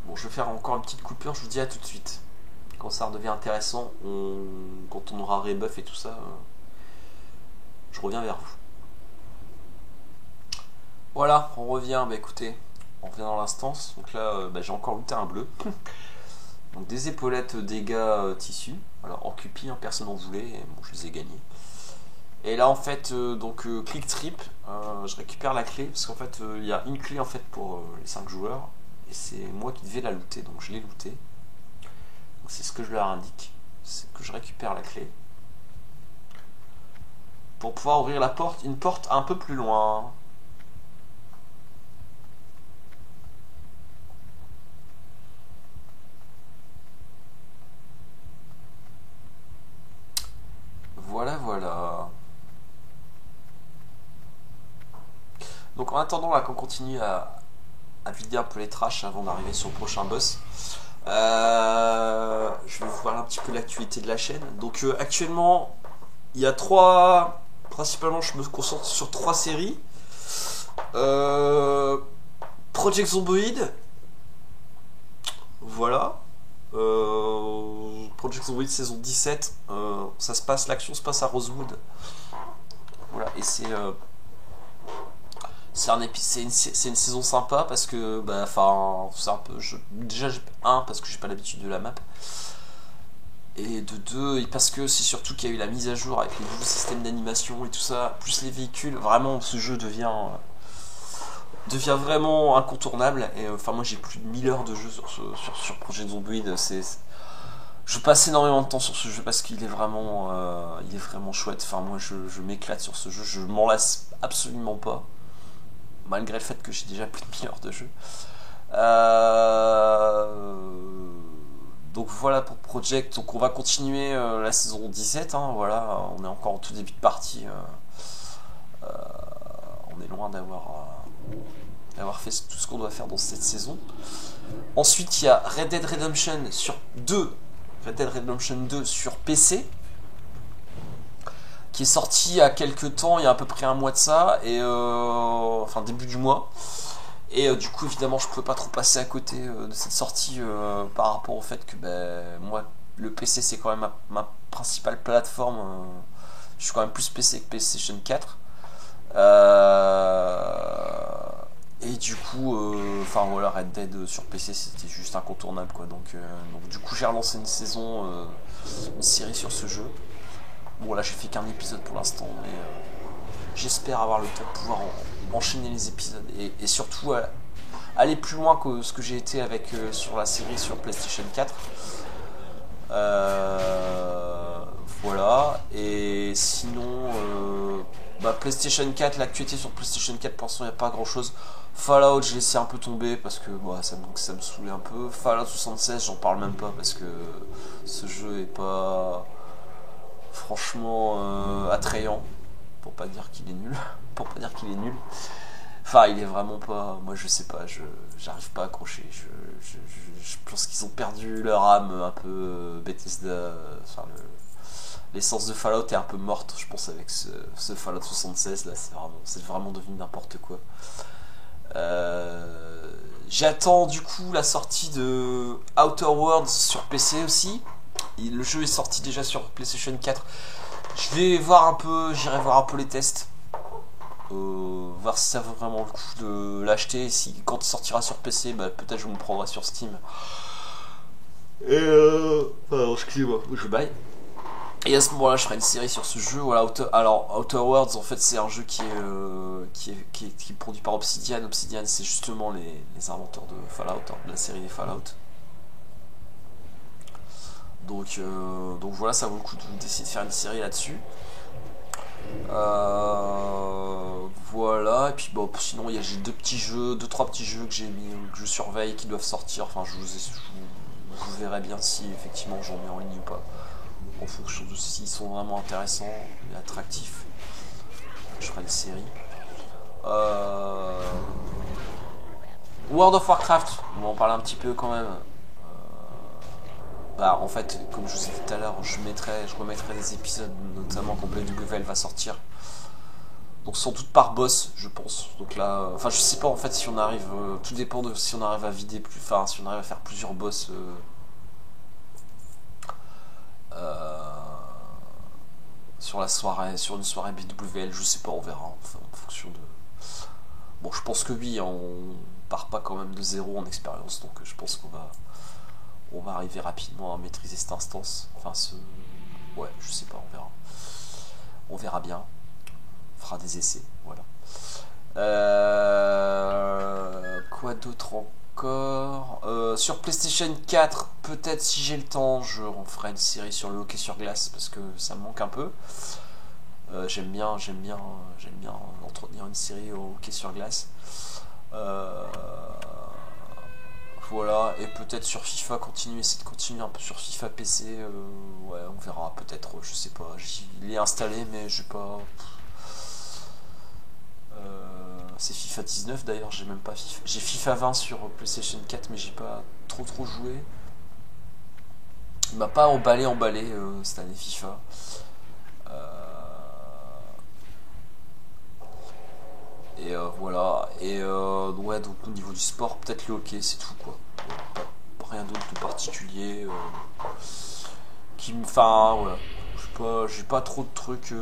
Bon, je vais faire encore une petite coupure. Je vous dis à tout de suite. Quand ça redevient intéressant, quand on aura rebuff et tout ça, je reviens vers vous. Voilà, on revient. Bah écoutez, on revient dans l'instance. Donc là, j'ai encore looté un bleu. Donc des épaulettes dégâts tissu. Alors en cupi, personne n'en voulait. Et bon, je les ai gagnés. Et là en fait, click trip, je récupère la clé parce qu'en fait, il y a une clé en fait pour les 5 joueurs. Et c'est moi qui devais la looter, donc je l'ai looté. C'est ce que je leur indique, c'est que je récupère la clé pour pouvoir ouvrir une porte un peu plus loin. Voilà. Donc en attendant là qu'on continue à vider un peu les trashs avant d'arriver sur le prochain boss. Je vais vous parler un petit peu de l'actualité de la chaîne. Donc actuellement, il y a principalement je me concentre sur 3 séries. Project Zomboid. Voilà. Project Zomboid saison 17. L'action se passe à Rosewood. Voilà, et c'est une saison sympa parce que c'est un peu déjà parce que j'ai pas l'habitude de la map, et de 2 parce que c'est surtout qu'il y a eu la mise à jour avec les nouveaux systèmes d'animation et tout ça, plus les véhicules. Vraiment ce jeu devient vraiment incontournable. Et moi j'ai plus de 1000 heures de jeu sur Project Zomboid. Je passe énormément de temps sur ce jeu parce qu'il est vraiment chouette. Enfin moi je m'éclate sur ce jeu, je m'en lasse absolument pas, malgré le fait que j'ai déjà plus de 1000 heures de jeu. Donc voilà pour Project. Donc on va continuer la saison 17. Voilà, on est encore en tout début de partie. On est loin d'avoir fait tout ce qu'on doit faire dans cette saison. Ensuite il y a Red Dead Redemption 2 sur PC, qui est sorti il y a quelques temps, il y a à peu près un mois de ça, et début du mois. Et du coup évidemment je pouvais pas trop passer à côté de cette sortie par rapport au fait que moi le PC c'est quand même ma principale plateforme. Je suis quand même plus PC que PlayStation 4. Et du coup Red Dead sur PC c'était juste incontournable quoi. Donc du coup j'ai relancé une série sur ce jeu. Bon là j'ai fait qu'un épisode pour l'instant, mais j'espère avoir le temps de pouvoir enchaîner les épisodes et surtout aller plus loin que ce que j'ai été avec sur la série sur PlayStation 4. Voilà. Et sinon PlayStation 4, l'actualité sur PlayStation 4 pour l'instant il n'y a pas grand chose. Fallout j'ai laissé un peu tomber parce que ça me saoulait un peu. Fallout 76 j'en parle même pas parce que ce jeu est pas franchement attrayant, pour pas dire qu'il est nul. Enfin il est vraiment pas, moi je sais pas, j'arrive pas à accrocher. Je pense qu'ils ont perdu leur âme un peu. Bethesda, l'essence de Fallout est un peu morte je pense avec ce Fallout 76 là. C'est vraiment devenu n'importe quoi. J'attends du coup la sortie de Outer Worlds sur PC aussi. Le jeu est sorti déjà sur PlayStation 4. Je vais voir un peu, j'irai voir un peu les tests. Voir si ça vaut vraiment le coup de l'acheter. Si quand il sortira sur PC, bah, peut-être je me prendrai sur Steam. Et pardon, excusez-moi, je baille. Et à ce moment-là, je ferai une série sur ce jeu. Voilà, Outer Worlds, en fait, c'est un jeu qui est produit par Obsidian. Obsidian, c'est justement les inventeurs de Fallout, de la série des Fallout. Donc voilà, ça vaut le coup d'essayer de faire une série là-dessus. Voilà, et puis bon, sinon j'ai deux trois petits jeux que j'ai mis, que je surveille, qui doivent sortir. Enfin, je verrai bien si effectivement j'en mets en ligne ou pas, en fonction de s'ils sont vraiment intéressants et attractifs. Je ferai une série. World of Warcraft, on va en parler un petit peu quand même. Bah, en fait, comme je vous ai dit tout à l'heure, je remettrai des épisodes, notamment quand BWL va sortir. Donc sans doute par boss, je pense. Donc là, enfin je sais pas en fait si on arrive, tout dépend de si on arrive à vider plus, enfin si on arrive à faire plusieurs boss sur la soirée, sur une soirée BWL, je sais pas, on verra. Enfin, en fonction de. Bon, je pense que oui, on part pas quand même de zéro en expérience, donc je pense on va arriver rapidement à maîtriser cette instance. Enfin ouais, je sais pas, on verra. On verra bien. On fera des essais, voilà. Quoi d'autre encore, sur PlayStation 4, peut-être si j'ai le temps, je referai une série sur le hockey sur glace parce que ça me manque un peu. J'aime bien entretenir une série au hockey sur glace. Voilà, et peut-être sur FIFA, essayer de continuer un peu sur FIFA PC. Ouais, on verra, peut-être, je sais pas. Il est installé, mais j'ai pas. C'est FIFA 19 d'ailleurs, j'ai même pas FIFA. J'ai FIFA 20 sur PlayStation 4, mais j'ai pas trop joué. Il m'a pas emballé cette année FIFA. Et voilà. Et ouais, donc au niveau du sport, peut-être le hockey, c'est tout quoi. Rien d'autre de particulier. Enfin, voilà. J'ai pas trop de trucs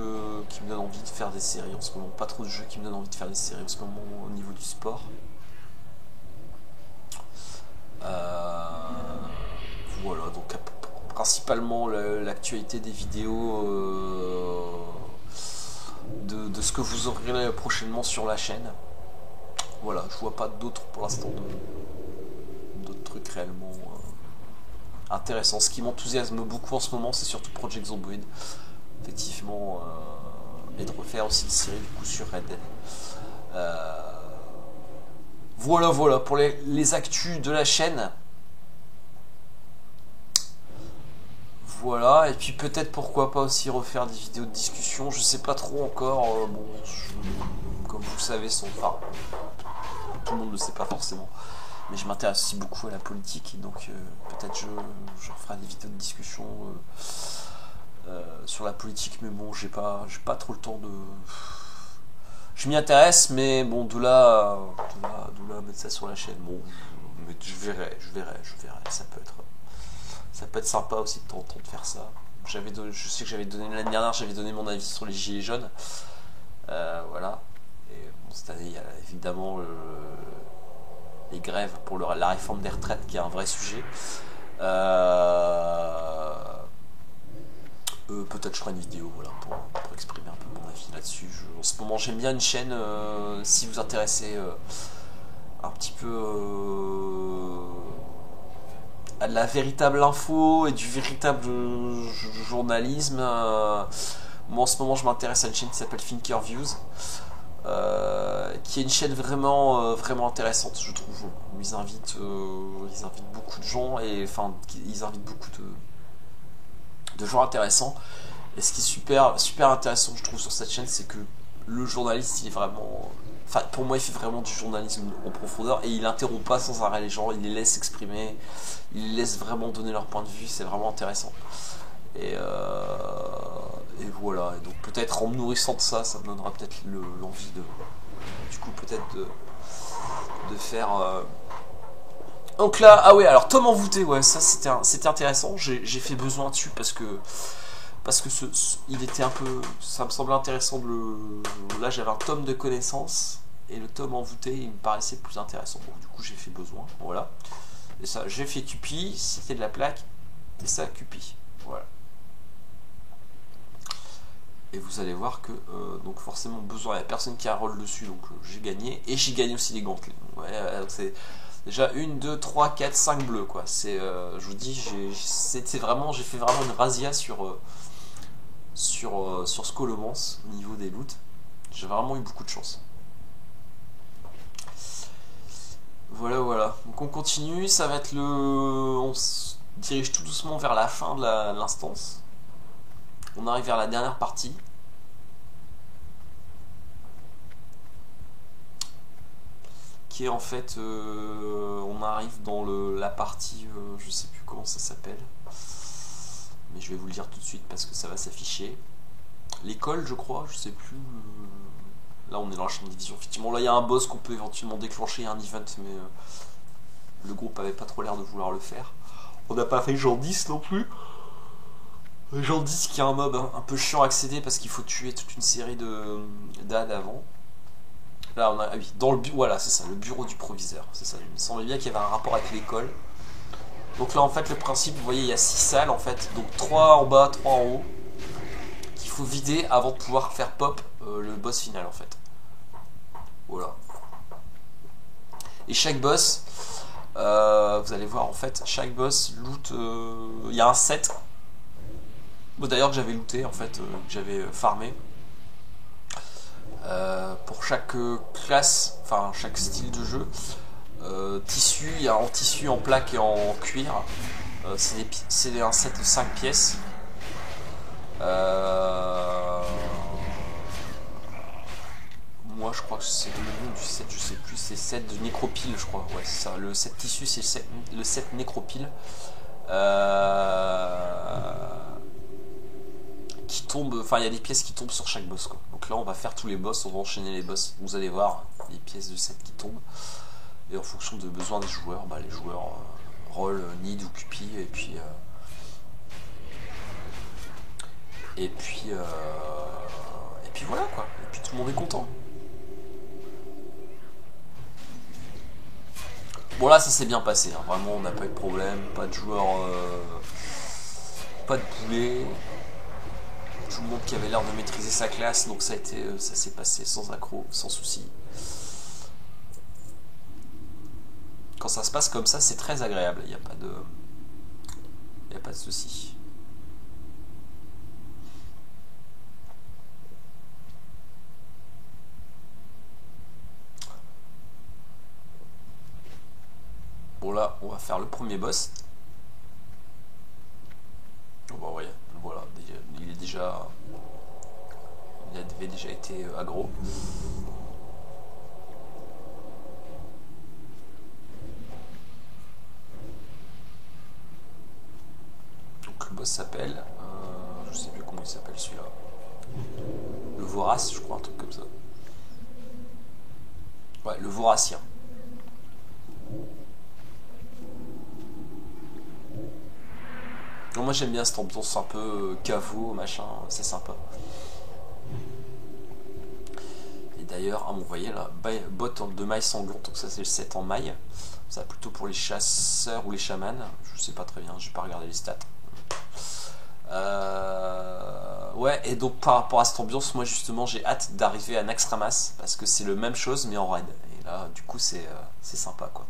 qui me donnent envie de faire des séries en ce moment. Pas trop de jeux qui me donnent envie de faire des séries en ce moment au niveau du sport. Voilà, donc principalement l'actualité des vidéos de ce que vous aurez prochainement sur la chaîne. Voilà, je vois pas d'autres pour l'instant d'autres trucs réellement intéressants. Ce qui m'enthousiasme beaucoup en ce moment, c'est surtout Project Zomboid. Effectivement, et de refaire aussi une série du coup sur Red Dead. Voilà pour les actus de la chaîne. Voilà, et puis peut-être pourquoi pas aussi refaire des vidéos de discussion, je sais pas trop encore. Bon, comme vous le savez, enfin, tout le monde ne le sait pas forcément, mais je m'intéresse aussi beaucoup à la politique, donc peut-être je referai des vidéos de discussion sur la politique, mais bon, j'ai pas trop le temps de. Je m'y intéresse, mais bon, de là à mettre ça sur la chaîne, bon, mais je verrai, ça peut être sympa aussi de temps en temps de faire ça. Je sais que l'année dernière, j'avais donné mon avis sur les gilets jaunes, voilà. Et bon, cette année, il y a évidemment les grèves pour la réforme des retraites qui est un vrai sujet. Peut-être je ferai une vidéo, voilà, pour exprimer un peu mon avis là-dessus. En ce moment, j'aime bien une chaîne, si vous intéressez un petit peu à de la véritable info et du véritable journalisme. Moi, en ce moment, je m'intéresse à une chaîne qui s'appelle Thinkerviews, qui est une chaîne vraiment intéressante, je trouve. Ils invitent beaucoup de gens, et enfin, ils invitent beaucoup de gens intéressants. Et ce qui est super intéressant, je trouve, sur cette chaîne, c'est que le journaliste, il est vraiment. Enfin, pour moi, il fait vraiment du journalisme en profondeur, et il n'interrompt pas sans arrêt les gens, il les laisse s'exprimer, il les laisse vraiment donner leur point de vue, c'est vraiment intéressant. Et voilà, et donc peut-être en me nourrissant de ça, ça me donnera peut-être l'envie du coup, peut-être de faire... Donc là, ah ouais, alors tome envoûté, ouais, ça c'était intéressant. J'ai fait besoin dessus parce que il était un peu... Ça me semblait intéressant de le... Là j'avais un tome de connaissances et le tome envoûté il me paraissait plus intéressant. Donc du coup j'ai fait besoin, voilà. Et ça, j'ai fait Cupi, c'était de la plaque, et ça Cupi, voilà. Et vous allez voir que, donc forcément besoin, il n'y a personne qui a un rôle dessus, donc j'ai gagné. Et j'ai gagné aussi des gantelets. Ouais, c'est déjà 1, 2, 3, 4, 5 bleus, quoi. C'est, je vous dis, j'ai fait vraiment une razzia sur Scholomance au niveau des loots. J'ai vraiment eu beaucoup de chance. Voilà, voilà. Donc on continue, ça va être le... On se dirige tout doucement vers la fin de l'instance. On arrive vers la dernière partie. Qui est en fait... on arrive dans la partie... je sais plus comment ça s'appelle. Mais je vais vous le dire tout de suite parce que ça va s'afficher. L'école, je crois, je sais plus... Là, on est dans la chambre de division. Effectivement, là, il y a un boss qu'on peut éventuellement déclencher, un event, mais le groupe avait pas trop l'air de vouloir le faire. On n'a pas fait genre 10 non plus. Genre 10 qui est un mob un peu chiant à accéder parce qu'il faut tuer toute une série d'ad avant. Là, on a... Ah oui, dans le bureau, voilà, c'est ça, le bureau du proviseur. C'est ça, il me semblait bien qu'il y avait un rapport avec l'école. Donc là, en fait, le principe, vous voyez, il y a 6 salles, en fait. Donc 3 en bas, 3 en haut. Qu'il faut vider avant de pouvoir faire pop le boss final, en fait. Voilà. Et chaque boss, vous allez voir, en fait, chaque boss loot... Il y a un set. Bon, d'ailleurs, que j'avais looté, en fait, que j'avais farmé. Pour chaque classe, enfin chaque style de jeu, tissu, il y a en tissu, en plaque et en cuir. C'est un set de 5 pièces. Moi je crois que c'est le nom du set, je sais plus, c'est set de nécropile, je crois. Ouais, c'est ça. Le set tissu, c'est le set nécropile. Qui tombe, enfin il y a des pièces qui tombent sur chaque boss, quoi. Donc là on va faire tous les boss, on va enchaîner les boss. Vous allez voir les pièces de set qui tombent. Et en fonction des besoins des joueurs, bah, les joueurs roll, need ou cupi, et puis voilà, quoi. Et puis tout le monde est content. Bon là ça s'est bien passé, hein. Vraiment on n'a pas eu de problème, pas de joueurs, pas de boulet. Tout le monde qui avait l'air de maîtriser sa classe, donc ça s'est passé sans accroc, sans souci. Quand ça se passe comme ça, c'est très agréable, il n'y a pas de souci. Bon là, on va faire le premier boss. Oh bah ouais, voilà, il avait déjà été aggro. Donc le boss s'appelle, je sais plus comment il s'appelle celui-là. Le Vorace, je crois, un truc comme ça. Ouais, le Voracien. Moi j'aime bien cette ambiance un peu caveau, machin, c'est sympa. Et d'ailleurs, vous voyez là, bot de maille sanglante, donc ça c'est le 7 en maille. Ça plutôt pour les chasseurs ou les chamans, je sais pas très bien, j'ai pas regardé les stats. Ouais, et donc par rapport à cette ambiance, moi justement j'ai hâte d'arriver à Naxxramas, parce que c'est le même chose mais en raid. Et là du coup c'est sympa, quoi.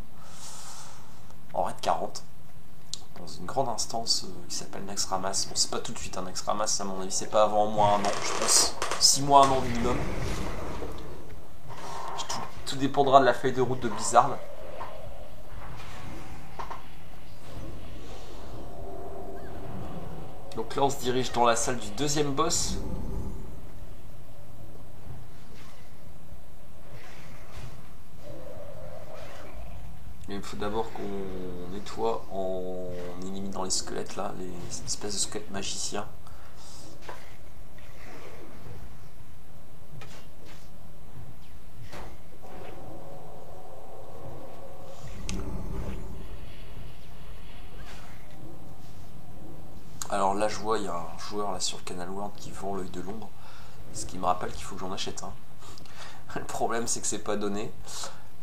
En raid 40. Dans une grande instance qui s'appelle Naxxramas. Bon, c'est pas tout de suite un Naxxramas, à mon avis, c'est pas avant au moins un an, je pense. 6 mois, un an minimum. Tout dépendra de la feuille de route de Blizzard. Donc là, on se dirige dans la salle du deuxième boss. Mais il faut d'abord qu'on nettoie en éliminant les squelettes là, les espèces de squelettes magiciens. là je vois, il y a un joueur là sur le Canal World qui vend l'œil de l'ombre. Ce qui me rappelle qu'il faut que j'en achète un. Le problème c'est que c'est pas donné.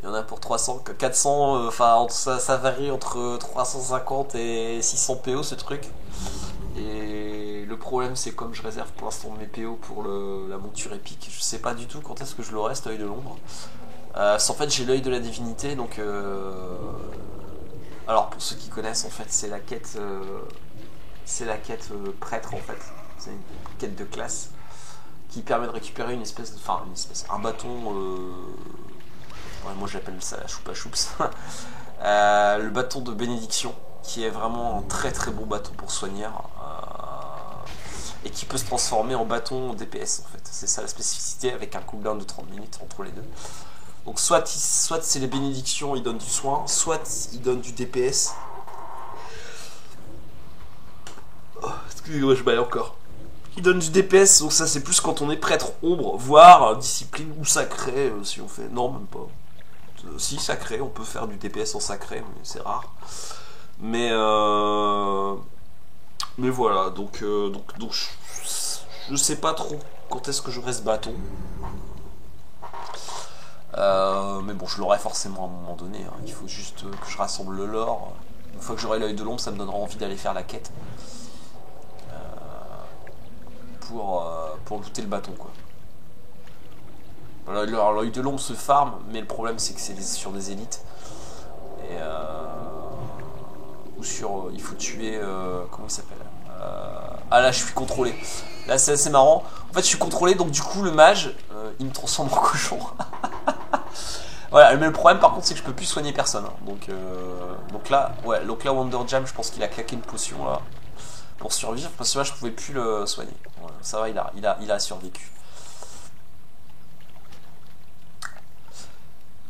Il y en a pour 300, 400, enfin ça varie entre 350 et 600 PO ce truc. Et le problème c'est comme je réserve pour l'instant mes PO pour la monture épique, je sais pas du tout quand est-ce que je l'aurai cet œil de l'ombre. En fait j'ai l'œil de la divinité donc... Alors pour ceux qui connaissent en fait c'est la quête... prêtre en fait. C'est une quête de classe qui permet de récupérer un bâton... Ouais, moi j'appelle ça la choupa choups. Le bâton de bénédiction qui est vraiment un très très bon bâton pour soigner et qui peut se transformer en bâton DPS en fait. C'est ça la spécificité avec un cooldown de 30 minutes entre les deux. Donc soit c'est les bénédictions, ils donnent du soin, soit ils donnent du DPS. Oh, excusez-moi, je baille encore. Ils donnent du DPS, donc ça c'est plus quand on est prêtre ombre, voire discipline ou sacré si on fait... Non, même pas. Si, sacré, on peut faire du DPS en sacré, mais c'est rare. Mais voilà, donc je sais pas trop quand est-ce que j'aurai ce bâton. Mais bon, je l'aurai forcément à un moment donné. Hein. Il faut juste que je rassemble le lore. Une fois que j'aurai l'œil de l'ombre, ça me donnera envie d'aller faire la quête. Pour looter le bâton, quoi. Alors, l'œil de l'ombre se farm, mais le problème c'est que c'est sur des élites. Et ou sur... il faut tuer... comment il s'appelle Ah là, je suis contrôlé. Là, c'est assez marrant. En fait, je suis contrôlé, donc du coup, le mage, il me transforme en cochon. Voilà, mais le problème par contre, c'est que je peux plus soigner personne. Hein. Donc là, Wonder Jam, je pense qu'il a claqué une potion là pour survivre, parce que là, je pouvais plus le soigner. Voilà, ça va, il a survécu.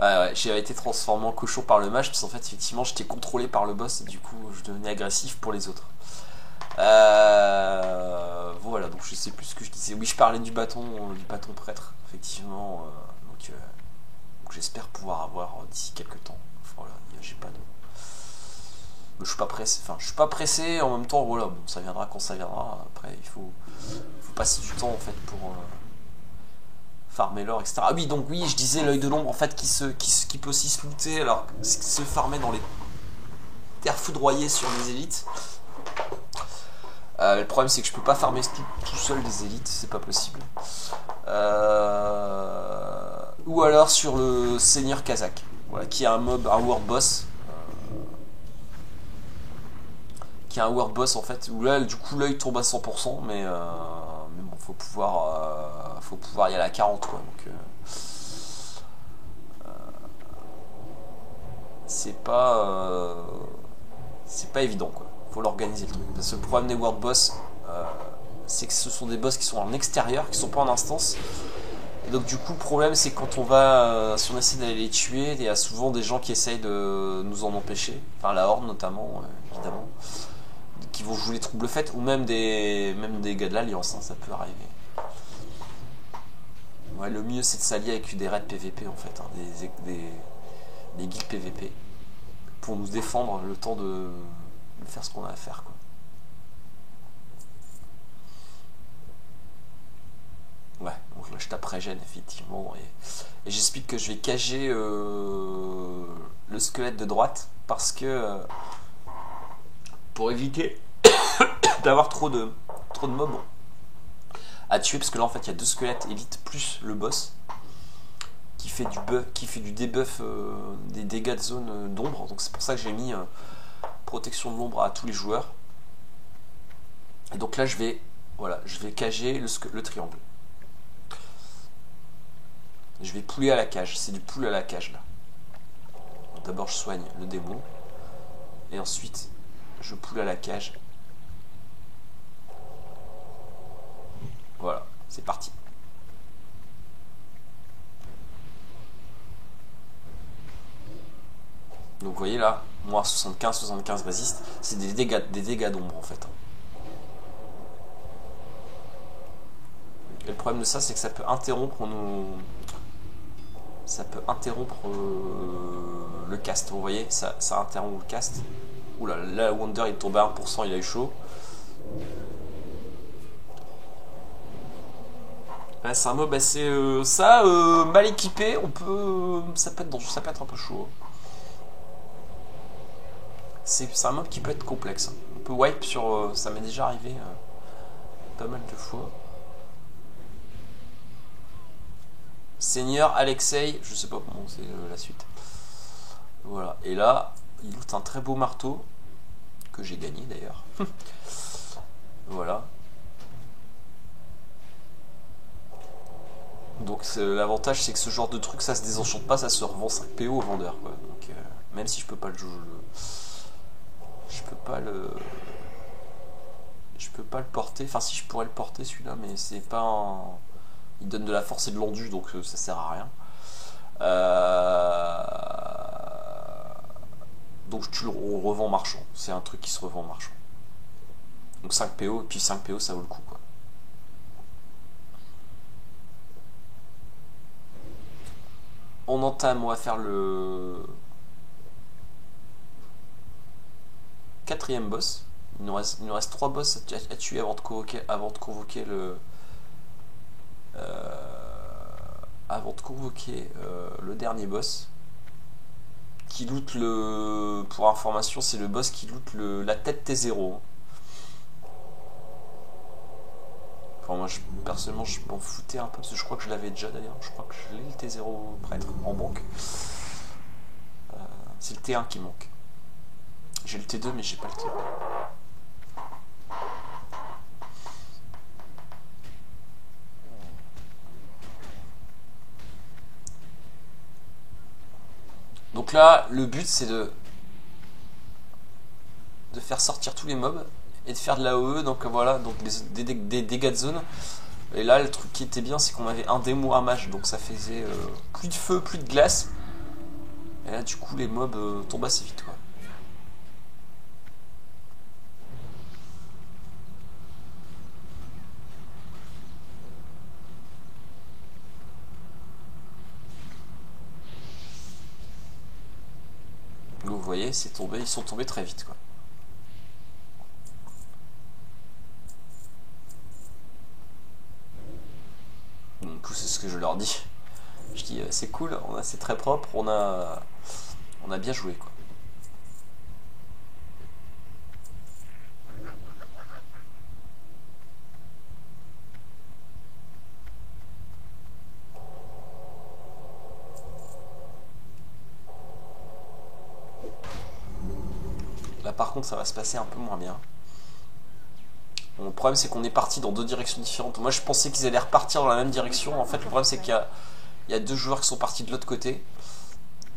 Ouais, j'ai été transformé en cochon par le mage, parce qu'en fait, effectivement, j'étais contrôlé par le boss et du coup, je devenais agressif pour les autres. Voilà, donc je sais plus ce que je disais. Oui, je parlais du bâton prêtre, effectivement. Donc j'espère pouvoir avoir d'ici quelques temps. Voilà, j'ai pas de... Je suis pas pressé. Enfin, je suis pas pressé. En même temps, voilà, bon, ça viendra quand ça viendra. Après, il faut passer du temps en fait pour farmer l'or, etc. Ah oui, donc oui, je disais l'œil de l'ombre en fait qui peut aussi se looter, alors se farmer dans les terres foudroyées sur les élites. Le problème c'est que je peux pas farmer tout seul des élites, c'est pas possible. Ou alors sur le seigneur kazakh, voilà, qui est un mob, un world boss. Qui est un world boss en fait, où là du coup l'œil tombe à 100%, mais bon, faut pouvoir y aller à 40 quoi, donc c'est pas évident quoi, faut l'organiser le truc, parce que le problème des world boss, c'est que ce sont des boss qui sont en extérieur, qui sont pas en instance, et donc du coup le problème c'est que quand on va, si on essaie d'aller les tuer, il y a souvent des gens qui essayent de nous en empêcher, enfin la horde notamment, évidemment, qui vont jouer les troubles faits, ou même des gars de l'Alliance, hein, ça peut arriver. Ouais, le mieux c'est de s'allier avec des raids PVP en fait, hein, des guildes PVP, pour nous défendre le temps de faire ce qu'on a à faire quoi. Ouais, donc là je taperai gêne effectivement, et j'explique que je vais cager le squelette de droite, parce que pour éviter d'avoir trop de mobs à tuer, parce que là en fait il y a 2 squelettes élites plus le boss qui fait du debuff des dégâts de zone d'ombre, donc c'est pour ça que j'ai mis protection de l'ombre à tous les joueurs. Et donc là je vais cager le triangle. Je vais pouler à la cage, c'est du pool à la cage là. D'abord je soigne le démon et ensuite je poule à la cage. Voilà, c'est parti. Donc vous voyez là, moi 75 résiste, c'est des dégâts d'ombre en fait. Et le problème de ça, c'est que ça peut interrompre le cast. Vous voyez, ça interrompt le cast. Oula, là Wonder il tombe à 1%, il a eu chaud. Ouais, c'est un mob assez... mal équipé, on peut... ça peut être dangereux, ça peut être un peu chaud. C'est un mob qui peut être complexe. On peut wipe sur... ça m'est déjà arrivé pas mal de fois. Seigneur Alexei, je sais pas comment c'est la suite. Voilà, et là, il loot un très beau marteau, que j'ai gagné d'ailleurs. Voilà. Donc l'avantage c'est que ce genre de truc ça se désenchante pas, ça se revend 5 PO au vendeur quoi. Donc même si je peux pas le jouer, je peux pas le porter, enfin si je pourrais le porter celui-là mais c'est pas un... il donne de la force et de l'endu donc ça sert à rien. Donc tu le revends marchand, c'est un truc qui se revend marchand. Donc 5 PO, et puis 5 PO ça vaut le coup quoi. On entame, on va faire le 4e boss. Il nous reste 3 boss à tuer avant de convoquer le le dernier boss qui loot le... Pour information, c'est le boss qui loot la tête T0. Enfin, moi, personnellement, je m'en foutais un peu parce que je crois que je l'avais déjà d'ailleurs. Je crois que je l'ai le T0 prêtre en banque. C'est le T1 qui manque. J'ai le T2, mais j'ai pas le T1. Donc là, le but c'est de faire sortir tous les mobs et de faire de l'AOE, donc voilà, donc des dégâts de zone. Et là, le truc qui était bien, c'est qu'on avait un démo à mage, donc ça faisait plus de feu, plus de glace. Et là, du coup, les mobs tombent assez vite, quoi. Donc, vous voyez, c'est tombé, ils sont tombés très vite, quoi. Du coup, c'est ce que je leur dis. Je dis, c'est cool, c'est très propre, on a bien joué, quoi. Là, par contre, ça va se passer un peu moins bien. Bon, le problème, c'est qu'on est parti dans 2 directions différentes. Moi, je pensais qu'ils allaient repartir dans la même direction. En fait, le problème, c'est qu'il y a 2 joueurs qui sont partis de l'autre côté.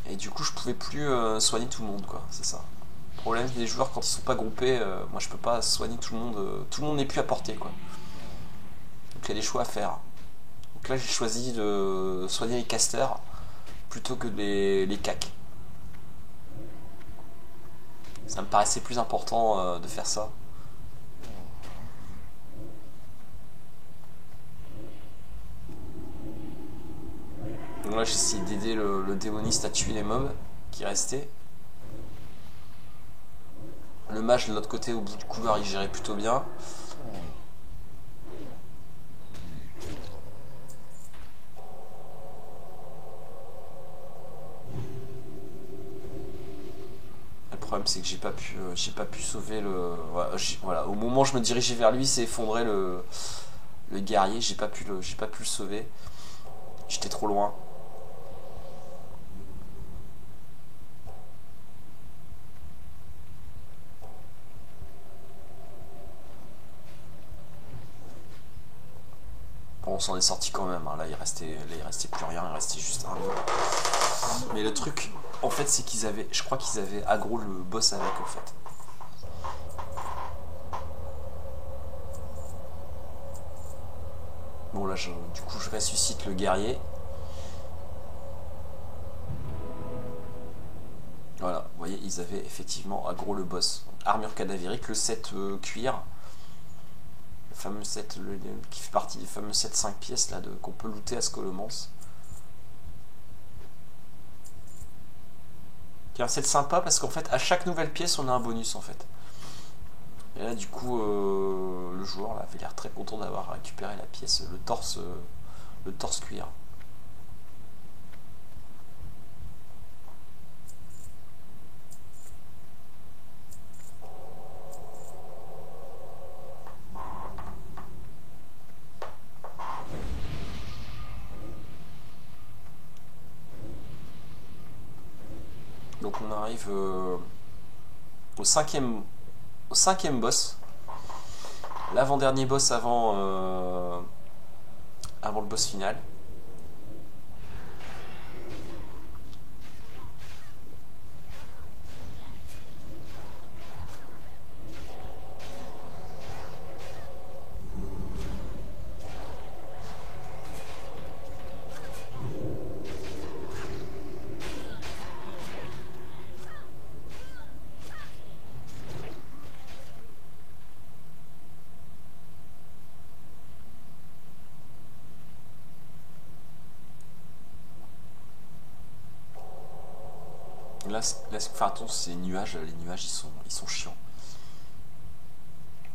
Et du coup, je pouvais plus soigner tout le monde, quoi. C'est ça. Le problème des joueurs, quand ils sont pas groupés, moi, je peux pas soigner tout le monde. Tout le monde n'est plus à portée, quoi. Donc, il y a des choix à faire. Donc là, j'ai choisi de soigner les casters plutôt que les cacs. Ça me paraissait plus important de faire ça. Donc là, j'ai essayé d'aider le démoniste à tuer les mobs qui restaient. Le mage de l'autre côté, au bout du couloir, il gérait plutôt bien. Le problème, c'est que j'ai pas pu sauver le... Voilà, au moment où je me dirigeais vers lui, s'est effondré le guerrier. J'ai pas pu le sauver. J'étais trop loin. Bon, on s'en est sorti quand même. Hein. Là, il restait plus rien. Il restait juste un. Mais le truc, en fait, c'est je crois qu'ils avaient aggro le boss avec, en fait. Bon, là, du coup, je ressuscite le guerrier. Voilà, vous voyez, ils avaient effectivement aggro le boss. Donc, armure cadavérique, le set cuir. Le fameux set qui fait partie des fameux 7 5 pièces là qu'on peut looter à Scholomance. Qui est un set sympa parce qu'en fait, à chaque nouvelle pièce, on a un bonus en fait. Et là, du coup, le joueur là, avait l'air très content d'avoir récupéré la pièce, le torse le torse cuir. Donc on arrive au cinquième boss. L'avant-dernier boss avant le boss final. Là, faire attention, c'est les nuages ils sont chiants.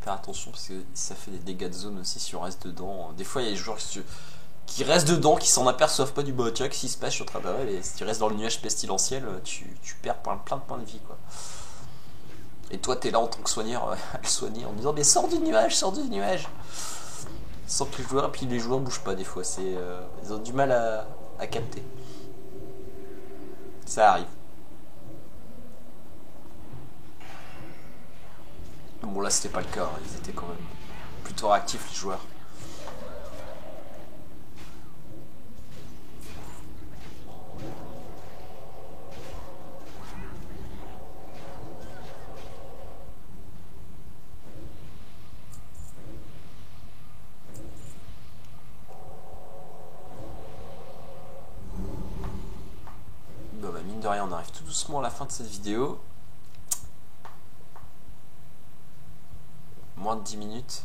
Faire attention parce que ça fait des dégâts de zone aussi si on reste dedans. Des fois il y a des joueurs qui restent dedans, qui s'en aperçoivent pas du bah tiens, qu'est-ce qui se passe, je suis en train d'arriver, et si tu restes dans le nuage pestilentiel, tu perds plein de points de vie quoi. Et toi t'es là en tant que soigneur à le soigner en disant mais sors du nuage, sans que les joueurs, et puis les joueurs bougent pas des fois, ils ont du mal à capter. Ça arrive. Bon là c'était pas le cas, ils étaient quand même plutôt réactifs les joueurs. Bon bah mine de rien on arrive tout doucement à la fin de cette vidéo. Moins de 10 minutes.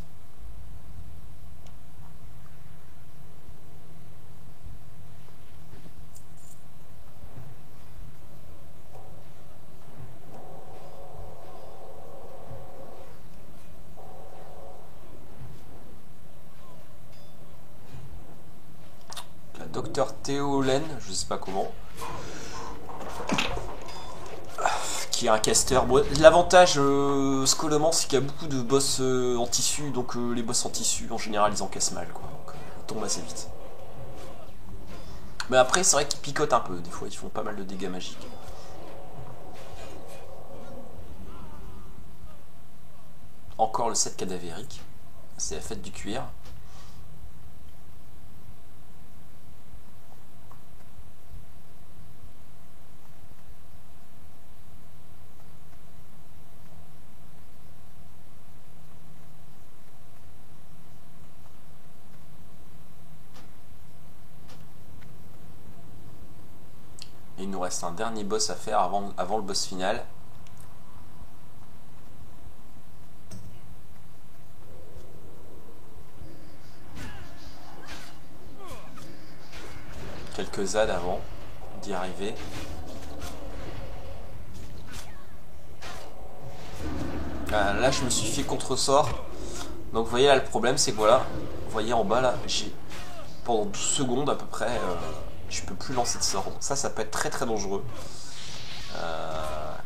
La docteur Théolène, je sais pas comment. Qui est un caster. Bon, l'avantage Scolemans, c'est qu'il y a beaucoup de boss en tissu, donc les boss en tissu en général ils encaissent mal quoi, donc ils tombent assez vite. Mais après c'est vrai qu'ils picotent un peu, des fois ils font pas mal de dégâts magiques. Encore le set cadavérique, c'est la fête du cuir. Et il nous reste un dernier boss à faire avant le boss final. Quelques ZAD avant d'y arriver. Là je me suis fait contre-sort. Donc vous voyez là le problème c'est que voilà, vous voyez en bas là, j'ai pendant 12 secondes à peu près je peux plus lancer de sort. Donc ça peut être très dangereux.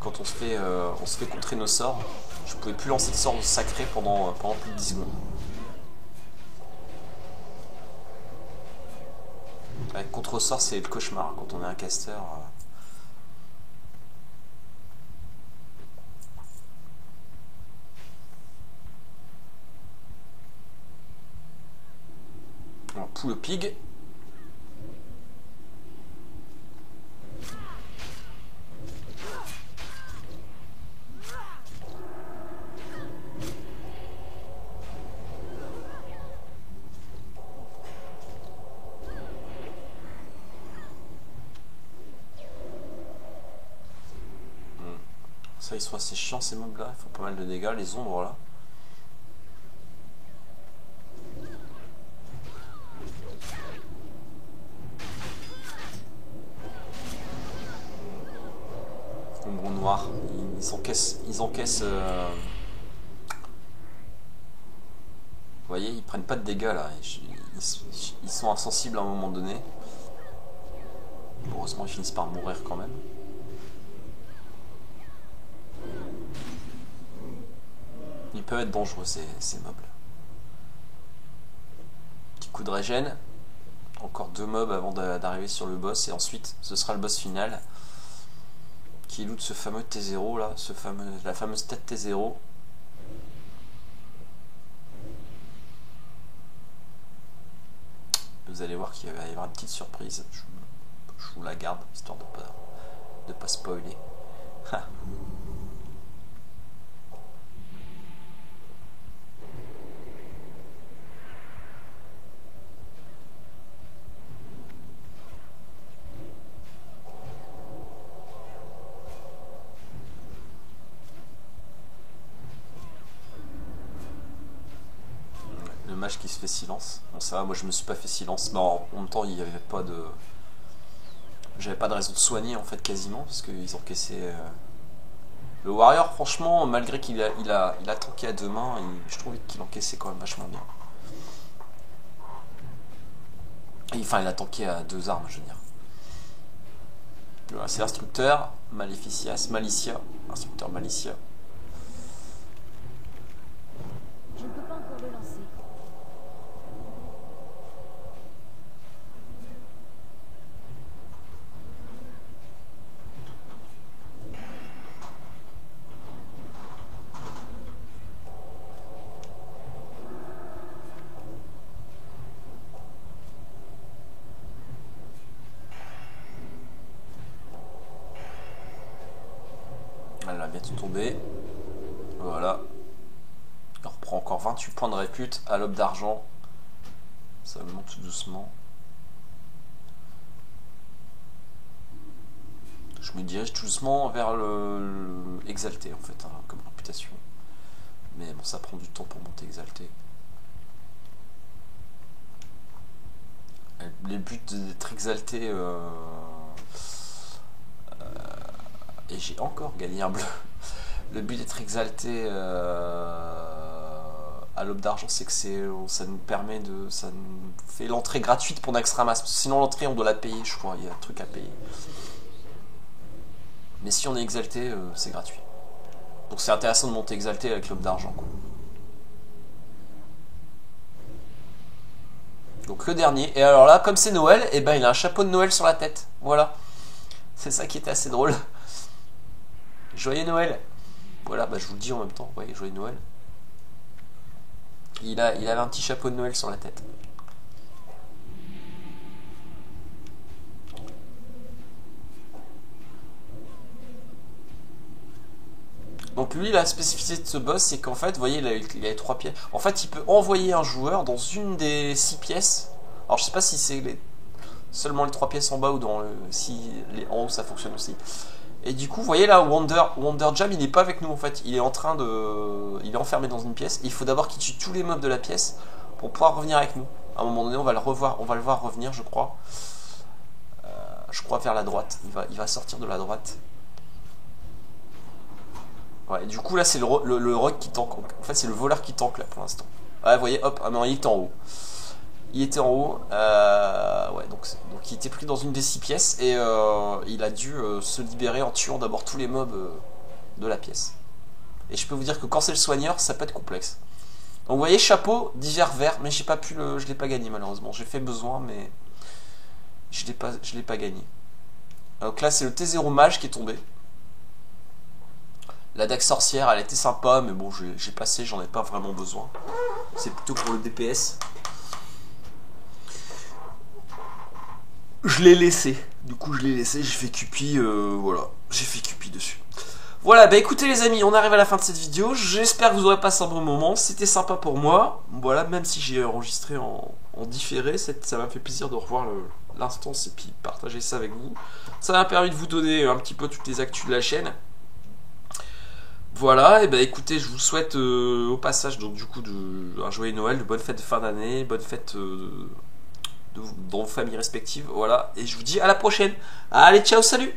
Quand on se fait contrer nos sorts, je pouvais plus lancer de sort sacré pendant plus de 10 secondes. Avec contre-sort c'est le cauchemar quand on est un caster. Poule pig. Ça ils sont assez chiants ces mobs là, ils font pas mal de dégâts, les ombres là. Ombre noire, ils encaissent voyez, ils prennent pas de dégâts là. Ils sont insensibles à un moment donné. Heureusement, ils finissent par mourir quand même. Ils peuvent être dangereux ces mobs. Petit coup de régène. Encore 2 mobs avant d'arriver sur le boss. Et ensuite, ce sera le boss final. Qui loot ce fameux T0 là. La fameuse tête T0. Vous allez voir qu'il va y avoir une petite surprise. Je vous la garde, histoire de pas spoiler. Le mage qui se fait silence. Bon, ça va, moi je me suis pas fait silence. Mais en même temps, il n'y avait pas de. J'avais pas de raison de soigner en fait, quasiment, parce qu'ils encaissaient. Le warrior, franchement, malgré qu'il a tanké à 2 mains, je trouvais qu'il encaissait quand même vachement bien. Enfin, il a tanké à 2 armes, je veux dire. Voilà, c'est l'instructeur, Malicia, instructeur Malicia. Je ne peux pas encore le lancer. Elle a bientôt tombé. Voilà. Il reprend encore 28 points de répute à l'aube d'argent. Ça monte tout doucement. Je me dirige tout doucement vers le exalté en fait, hein, comme réputation. Mais bon, ça prend du temps pour monter exalté. Les buts d'être exalté et j'ai encore gagné un bleu. Le but d'être exalté à l'aube d'argent, c'est que ça nous permet ça nous fait l'entrée gratuite pour Naxxramas. Sinon l'entrée on doit la payer, je crois, il y a un truc à payer. Mais si on est exalté, c'est gratuit. Donc c'est intéressant de monter exalté avec l'aube d'argent. Donc le dernier. Et alors là, comme c'est Noël, et ben il a un chapeau de Noël sur la tête. Voilà. C'est ça qui était assez drôle. Joyeux Noël. Voilà, bah je vous le dis en même temps. Vous voyez, joyeux Noël. Il avait un petit chapeau de Noël sur la tête. Donc lui, la spécificité de ce boss, c'est qu'en fait, vous voyez, il a 3 pièces. En fait, il peut envoyer un joueur dans une des 6 pièces. Alors, je sais pas si c'est seulement les 3 pièces en bas ou si en haut, ça fonctionne aussi. Et du coup, vous voyez là, Wonder Jam, il n'est pas avec nous en fait. Il est enfermé dans une pièce. Et il faut d'abord qu'il tue tous les mobs de la pièce pour pouvoir revenir avec nous. À un moment donné, on va le voir revenir, je crois. Je crois vers la droite. Il va sortir de la droite. Ouais, du coup là c'est le rogue qui tank. En fait c'est le voleur qui tank là pour l'instant. Ouais, vous voyez, hop, ah non, il était en haut. Il était en haut. Ouais, donc il était pris dans une des 6 pièces et il a dû se libérer en tuant d'abord tous les mobs de la pièce. Et je peux vous dire que quand c'est le soigneur, ça peut être complexe. Donc vous voyez, chapeau d'hiver vert, mais j'ai pas pu je l'ai pas gagné malheureusement. J'ai fait besoin, mais je l'ai pas gagné. Donc là c'est le T0 mage qui est tombé. La dague sorcière, elle était sympa, mais bon, j'ai passé, j'en ai pas vraiment besoin. C'est plutôt pour le DPS. Je l'ai laissé. Du coup, je l'ai laissé, j'ai fait Cupi, voilà. J'ai fait Cupi dessus. Voilà, bah écoutez les amis, on arrive à la fin de cette vidéo. J'espère que vous aurez passé un bon moment. C'était sympa pour moi. Voilà, même si j'ai enregistré en différé, ça m'a fait plaisir de revoir l'instance et puis partager ça avec vous. Ça m'a permis de vous donner un petit peu toutes les actus de la chaîne. Voilà, et ben écoutez, je vous souhaite au passage donc du coup un joyeux Noël, de bonnes fêtes de fin d'année, bonnes fêtes dans vos familles respectives, voilà, et je vous dis à la prochaine. Allez, ciao, salut!